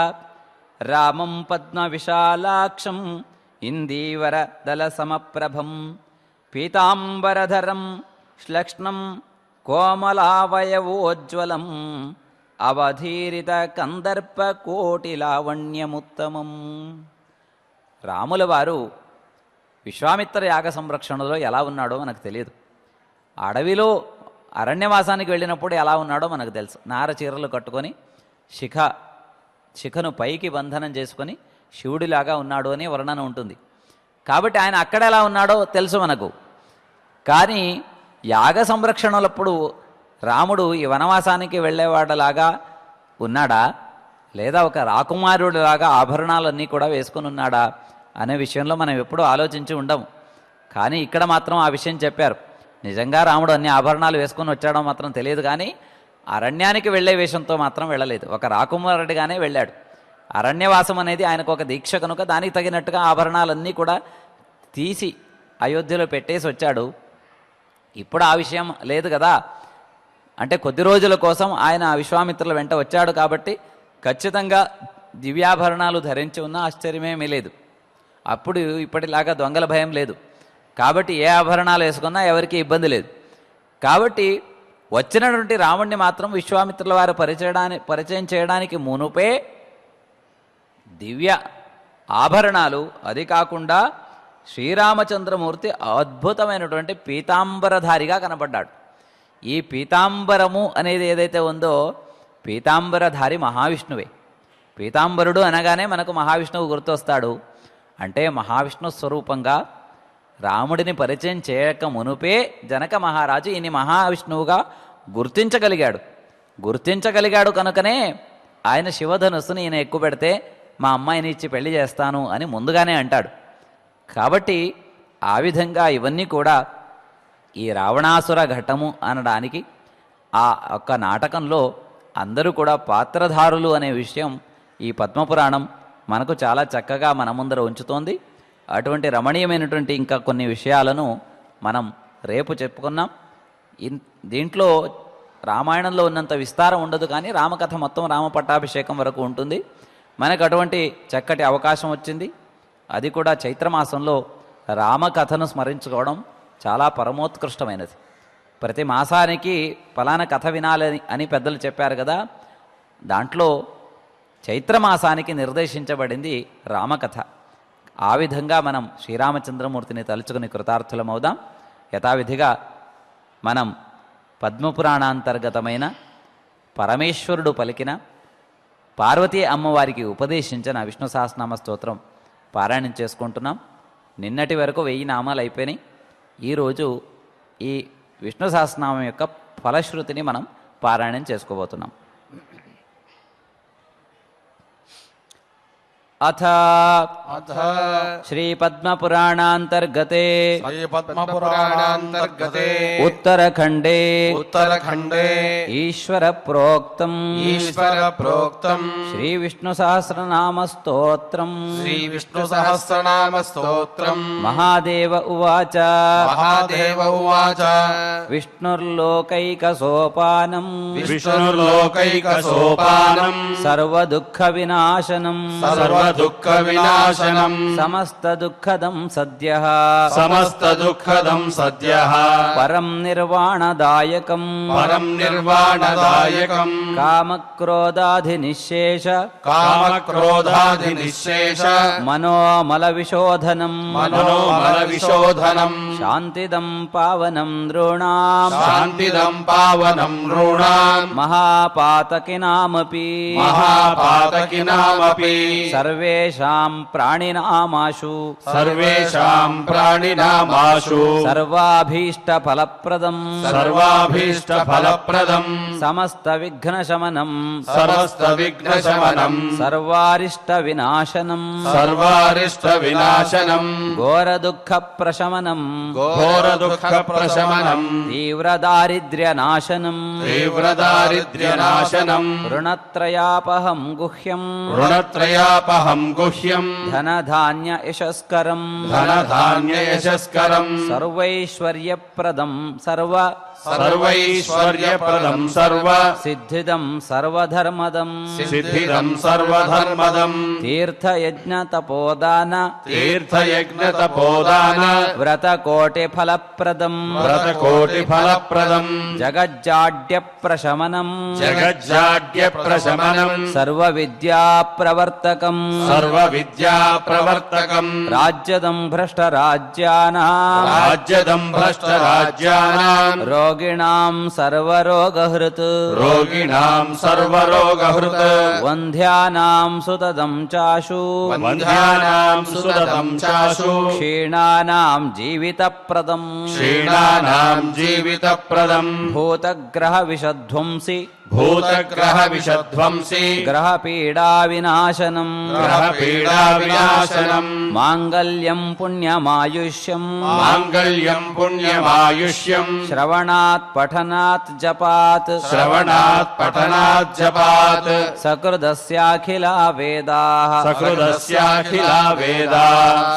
రామం పద్మ విశాలాక్షం ఇందీవర దళ సమప్రభం పీతాంబరధరం శ్లక్ష్ణం కోమలావయవోజ్వలం అవధీరిత కందర్ప కోటి లావణ్యముత్తమం. రాముల వారు విశ్వామిత్ర యాగ సంరక్షణలో ఎలా ఉన్నాడో మనకు తెలియదు. అడవిలో అరణ్యవాసానికి వెళ్ళినప్పుడు ఎలా ఉన్నాడో మనకు తెలుసు. నార చీరలు కట్టుకొని శిఖను పైకి బంధనం చేసుకొని శివుడిలాగా ఉన్నాడు అని వర్ణన ఉంటుంది. కాబట్టి ఆయన అక్కడ ఎలా ఉన్నాడో తెలుసు మనకు. కానీ యాగ సంరక్షణలప్పుడు రాముడు ఈ వనవాసానికి వెళ్ళేవాడలాగా ఉన్నాడా, లేదా ఒక రాకుమారుడిలాగా ఆభరణాలన్నీ కూడా వేసుకుని ఉన్నాడా అనే విషయంలో మనం ఎప్పుడూ ఆలోచించి ఉండము. కానీ ఇక్కడ మాత్రం ఆ విషయం చెప్పారు. నిజంగా రాముడు అన్ని ఆభరణాలు వేసుకొని వచ్చాడో మాత్రం తెలియదు, కానీ అరణ్యానికి వెళ్ళే వేషంతో మాత్రం వెళ్ళలేదు. ఒక రాకుమారుడిగానే వెళ్ళాడు. అరణ్యవాసం అనేది ఆయనకు ఒక దీక్ష కనుక దానికి తగినట్టుగా ఆభరణాలన్నీ కూడా తీసి అయోధ్యలో పెట్టేసి వచ్చాడు. ఇప్పుడు ఆ విషయం లేదు కదా. అంటే కొద్ది రోజుల కోసం ఆయన విశ్వామిత్రుల వెంట వచ్చాడు కాబట్టి ఖచ్చితంగా దివ్యాభరణాలు ధరించి ఉన్నా ఆశ్చర్యమేమీ లేదు. అప్పుడు ఇప్పటిలాగా దొంగల భయం లేదు కాబట్టి ఏ ఆభరణాలు వేసుకున్నా ఎవరికి ఇబ్బంది లేదు. కాబట్టి వచ్చినటువంటి రాముణ్ణి మాత్రం విశ్వామిత్రుల వారు పరిచయం చేయడానికి మునుపే దివ్య ఆభరణాలు, అది కాకుండా శ్రీరామచంద్రమూర్తి అద్భుతమైనటువంటి పీతాంబరధారిగా కనబడ్డాడు. ఈ పీతాంబరము అనేది ఏదైతే ఉందో పీతాంబరధారి మహావిష్ణువే. పీతాంబరుడు అనగానే మనకు మహావిష్ణువు గుర్తొస్తాడు. అంటే మహావిష్ణు స్వరూపంగా రాముడిని పరిచయం చేయక మునుపే జనక మహారాజు ఈయన మహావిష్ణువుగా గుర్తించగలిగాడు కనుకనే ఆయన శివధనుస్సుని ఈయన ఎక్కువ పెడితే మా అమ్మాయిని ఇచ్చి పెళ్లి చేస్తాను అని ముందుగానే అంటాడు. కాబట్టి ఆ విధంగా ఇవన్నీ కూడా ఈ రావణాసుర ఘట్టము అనడానికి ఆ ఒక్క నాటకంలో అందరూ కూడా పాత్రధారులు అనే విషయం ఈ పద్మపురాణం మనకు చాలా చక్కగా మన ముందర ఉంచుతోంది. అటువంటి రమణీయమైనటువంటి ఇంకా కొన్ని విషయాలను మనం రేపు చెప్పుకున్నాం. దీంట్లో రామాయణంలో ఉన్నంత విస్తారం ఉండదు, కానీ రామకథ మొత్తం రామ పట్టాభిషేకం వరకు ఉంటుంది. మనకు అటువంటి చక్కటి అవకాశం వచ్చింది. అది కూడా చైత్రమాసంలో రామకథను స్మరించుకోవడం చాలా పరమోత్కృష్టమైనది. ప్రతి మాసానికి ఫలానా కథ వినాలని అని పెద్దలు చెప్పారు కదా, దాంట్లో చైత్రమాసానికి నిర్దేశించబడింది రామకథ. ఆ విధంగా మనం శ్రీరామచంద్రమూర్తిని తలుచుకుని కృతార్థులమవుదాం. యథావిధిగా మనం పద్మపురాణాంతర్గతమైన పరమేశ్వరుడు పలికిన పార్వతీ అమ్మవారికి ఉపదేశించిన విష్ణు సహస్రనామ స్తోత్రం పారాయణం చేసుకుంటున్నాం. నిన్నటి వరకు 1000 నామాలు అయిపోయినాయి. ఈరోజు ఈ విష్ణు సహస్రనామం యొక్క ఫలశ్రుతిని మనం పారాయణం చేసుకోబోతున్నాం. अथ अथ श्रीपद्मपुराणान्तर्गते श्रीपद्मपुराणान्तर्गते उत्तरखण्डे उत्तरखण्डे ईश्वरप्रोक्तम् ईश्वरप्रोक्तम् श्रीविष्णुसहस्रनामस्तोत्रम् श्रीविष्णुसहस्रनामस्तोत्रम् महादेव उवाच महादेव उवाच विष्णुर्लोकैकसोपानम् विष्णुर्लोकैकसोपानम् सर्वदुःखविनाशनम् सर्वदुःखविनाशनम् समस्तदुःखदम् सद्यः समस्तदुःखदम् सद्यः परम् निर्वाणदायकम् परम् निर्वाणदायकम् कामक्रोधाधिनिःशेष कामक्रोधादिनिःशेष मनोमलविशोधनम् मनोमलविशोधनम् शान्तिदम् पावनम् नृणाम् शान्तिदम् पावनम् नृणाम् महापातकिनामपि महापातकिनामपि सर्वेषाम् प्राणिनामाशु सर्वेषाम् प्राणिनामाशु सर्वाभीष्टफलप्रदम् सर्वाभीष्टफलप्रदम् समस्तविघ्नशमनम् समस्तविघ्नशमनम् सर्वारिष्टविनाशनम् सर्वारिष्टविनाशनम् घोरदुःखप्रशमनम् घोरदुःखप्रशमनम् तीव्रदारिद्र्यनाशनम् तीव्रदारिद्र्यनाशनम् ऋणत्रयापहम् गुह्यम् ऋणत्रयापहम् गुह्यम् धनधान्ययशस्करम् धनधान्ययशस्करम् सर्वैश्वर्यप्रदम् सर्वैश्वर्यप्रदम् सर्व सिद्धिदम् सर्वधर्मदम् सिद्धिदम् सर्वधर्मदम् तीर्थयज्ञतपोदान तीर्थयज्ञतपोदान व्रतकोटिफलप्रदम् व्रतकोटिफलप्रदम् जगज्जाड्यप्रशमनम् जगज्जाड्यप्रशमनम् सर्वविद्याप्रवर्तकम् सर्वविद्याप्रवर्तकम् राज्यदम् भ्रष्टराज्यानाम् राज्यदम् भ्रष्टराज्यानाम् रोगिणाम् सर्वरोगहृत् रोगिणाम् सर्वरोगहृत् वन्ध्यानाम् सुतदम् चाशु वन्ध्यानाम् सुतदम् चाशु क्षीणानाम् जीवितप्रदम् क्षीणानाम् जीवितप्रदम् भूतग्रहविषध्वंसि भूतग्रहविषध्वंसि ग्रहपीडाविनाशनम् ग्रहपीडाविनाशनम् माङ्गल्यम् पुण्यमायुष्यम् माङ्गल्यम् पुण्यमायुष्यम् श्रवणात् पठनात् जपात् श्रवणात् पठनात् जपात् सकृदस्याखिला वेदाः सकृदस्याखिला वेदा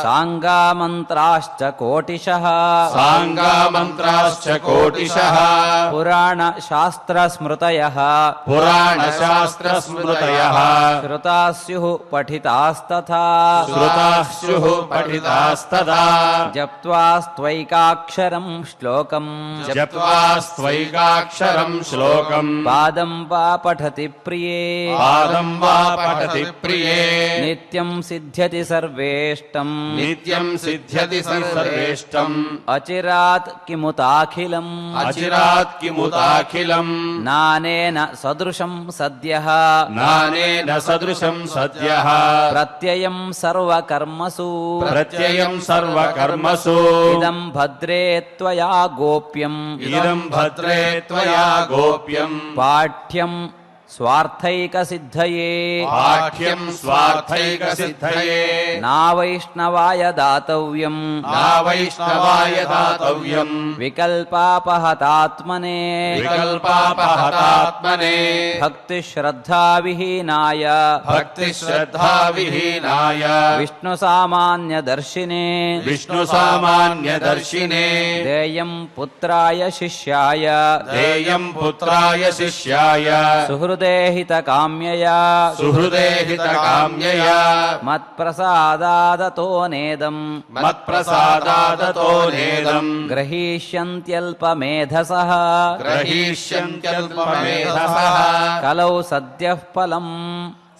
साङ्गामन्त्राश्च कोटिशः साङ्गामन्त्राश्च कोटिशः पुराणशास्त्रस्मृतयः पुराणशास्त्रस्मृतयः श्रुताः स्युः पठितास्तथा श्रुताः स्युः पठितास्तदा जप्त्वा स्त्वैकाक्षरम् श्लोकम् जप्त्वा स्त्वैकाक्षरम् श्लोकम् पादम् वा पठति प्रिये पादम् वा पठति प्रिये नित्यम् सिद्ध्यति सर्वेष्टम् नित्यम् सिद्ध्यति सर्वेष्टम् अचिरात् किमुताखिलम् अचिरात् किमुदाखिलम् नानेन सदृशम् सद्यः नानेन सदृशम् सद्यः प्रत्ययम् सर्वकर्मसु प्रत्ययम् सर्वकर्मसु इदम् भद्रे त्वया गोप्यम् इदम् भद्रे त्वया गोप्यम् पाठ्यम् स्वार्थैकसिद्धये पाठ्यम् स्वार्थैकसिद्धये नावैष्णवाय दातव्यम् नावैष्णवाय दातव्यम् विकल्पापहतात्मने विकल्पापहतात्मने भक्तिश्रद्धाविहीनाय भक्तिश्रद्धाविहीनाय विष्णुसामान्यदर्शिने विष्णुसामान्यदर्शिने देयम् पुत्राय शिष्याय देयम् पुत्राय शिष्याय सुहृदेहितकाम्यया सुहृदेहितकाम्यया मत्प्रसादादतो नेदम् मत्प्रसादादतो नेदम् ग्रहीष्यन्त्यल्पमेधसः ग्रहीष्यन्त्यल्पमेधसः कलौ सद्यः फलम्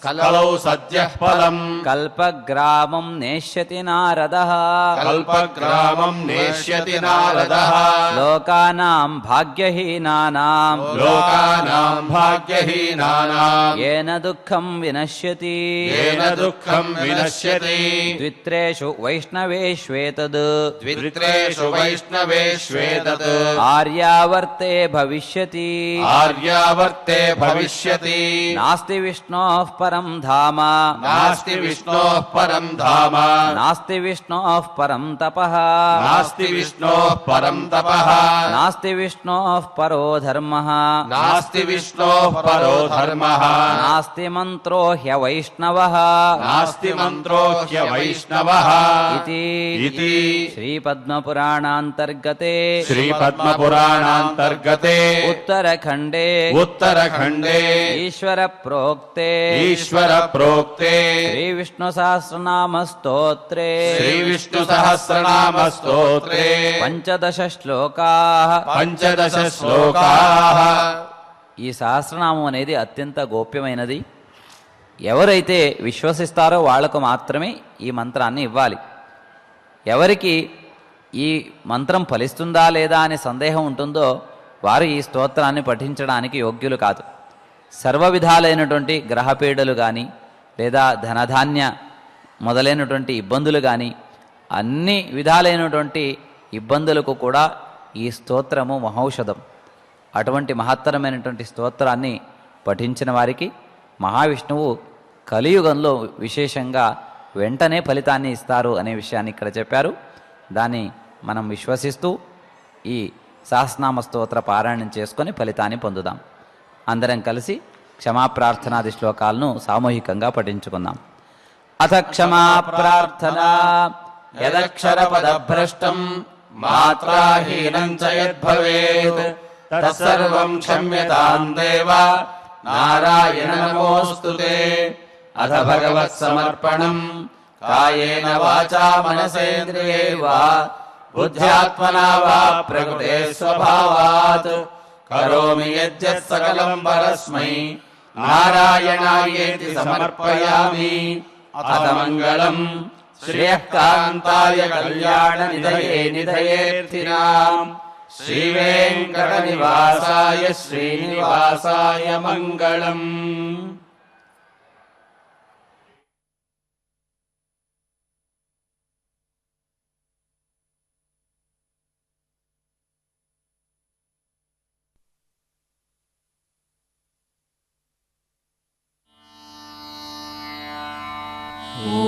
कलौ सद्यः फलम् कल्पग्रामम् नेष्यति नारदः कल्पग्रामम् नेष्यति नारदः लोकानाम् भाग्यहीनानाम् लोकानाम् भाग्यहीनानाम् येन दुःखम् विनश्यति येन दुःखम् विनश्यति द्वित्रेषु वैष्णवेष्वेतद् द्वित्रेषु वैष्णवेष्वेतत् आर्यावर्ते भविष्यति आर्यावर्ते भविष्यति नास्ति विष्णोः పరం ధామ నాస్తి విష్ణోః పరం ధామ నాస్తి విష్ణోః పరం తపః నాస్తి విష్ణోః పరం తపః నాస్తి విష్ణోః పరో ధర్మః నాస్తి విష్ణోః పరో ధర్మః నాస్తి మంత్రో హ్యవైష్ణవః నాస్తి మంత్రో హ్యవైష్ణవః ఇతి శ్రీపద్మపురాణాంతర్గతే శ్రీపద్మపురాణాంతర్గతే ఉత్తరఖండే ఉత్తరఖండే ఈశ్వర ప్రోక్తే ఈశ్వర ప్రోక్తే శ్రీ విష్ణు సహస్రనామ స్తోత్రే శ్రీ విష్ణు సహస్రనామ స్తోత్రే పంచదశ శ్లోకాః పంచదశ శ్లోకాః. ఈ సహస్రనామం అనేది అత్యంత గోప్యమైనది. ఎవరైతే విశ్వసిస్తారో వాళ్లకు మాత్రమే ఈ మంత్రాన్ని ఇవ్వాలి. ఎవరికి ఈ మంత్రం ఫలిస్తుందా లేదా అనే సందేహం ఉంటుందో వారు ఈ స్తోత్రాన్ని పఠించడానికి యోగ్యులు కాదు. సర్వ విధాలైనటువంటి గ్రహపీడలు కానీ లేదా ధనధాన్య మొదలైనటువంటి ఇబ్బందులు కానీ అన్ని విధాలైనటువంటి ఇబ్బందులకు కూడా ఈ స్తోత్రము మహౌషధం. అటువంటి మహత్తరమైనటువంటి స్తోత్రాన్ని పఠించిన వారికి మహావిష్ణువు కలియుగంలో విశేషంగా వెంటనే ఫలితాన్ని ఇస్తారు అనే విషయాన్ని ఇక్కడ చెప్పారు. దాన్ని మనం విశ్వసిస్తూ ఈ సహస్రనామ స్తోత్ర పారాయణం చేసుకొని ఫలితాన్ని పొందుదాం. అందరం కలిసి క్షమాప్రార్థనాది శ్లోకాలను సామూహికంగా పఠించుకుందాం. అథ క్షమాప్రార్థనా యదక్షర పదభ్రష్టం మాత్రాహీనం చ యద్భవేత్ తత్సర్వం క్షమ్యతాం దేవ నారాయణ నమోస్తుతే. అథ భగవత్ సమర్పణం కాయేన వాచా మనసేంద్రియైర్వా బుద్ధ్యాత్మనా వా ప్రకృతే స్వభావాత్ కరోమి యజ్జత్ సకలం పరస్మై నారాయణాయేతి సమర్పయామి. అథ మంగళం శ్రేయఃకాంతాయ కళ్యాణ నిధయే నిధయేర్థినాం శ్రీవేంకట నివాసాయ శ్రీనివాసాయ మంగళం. ఓ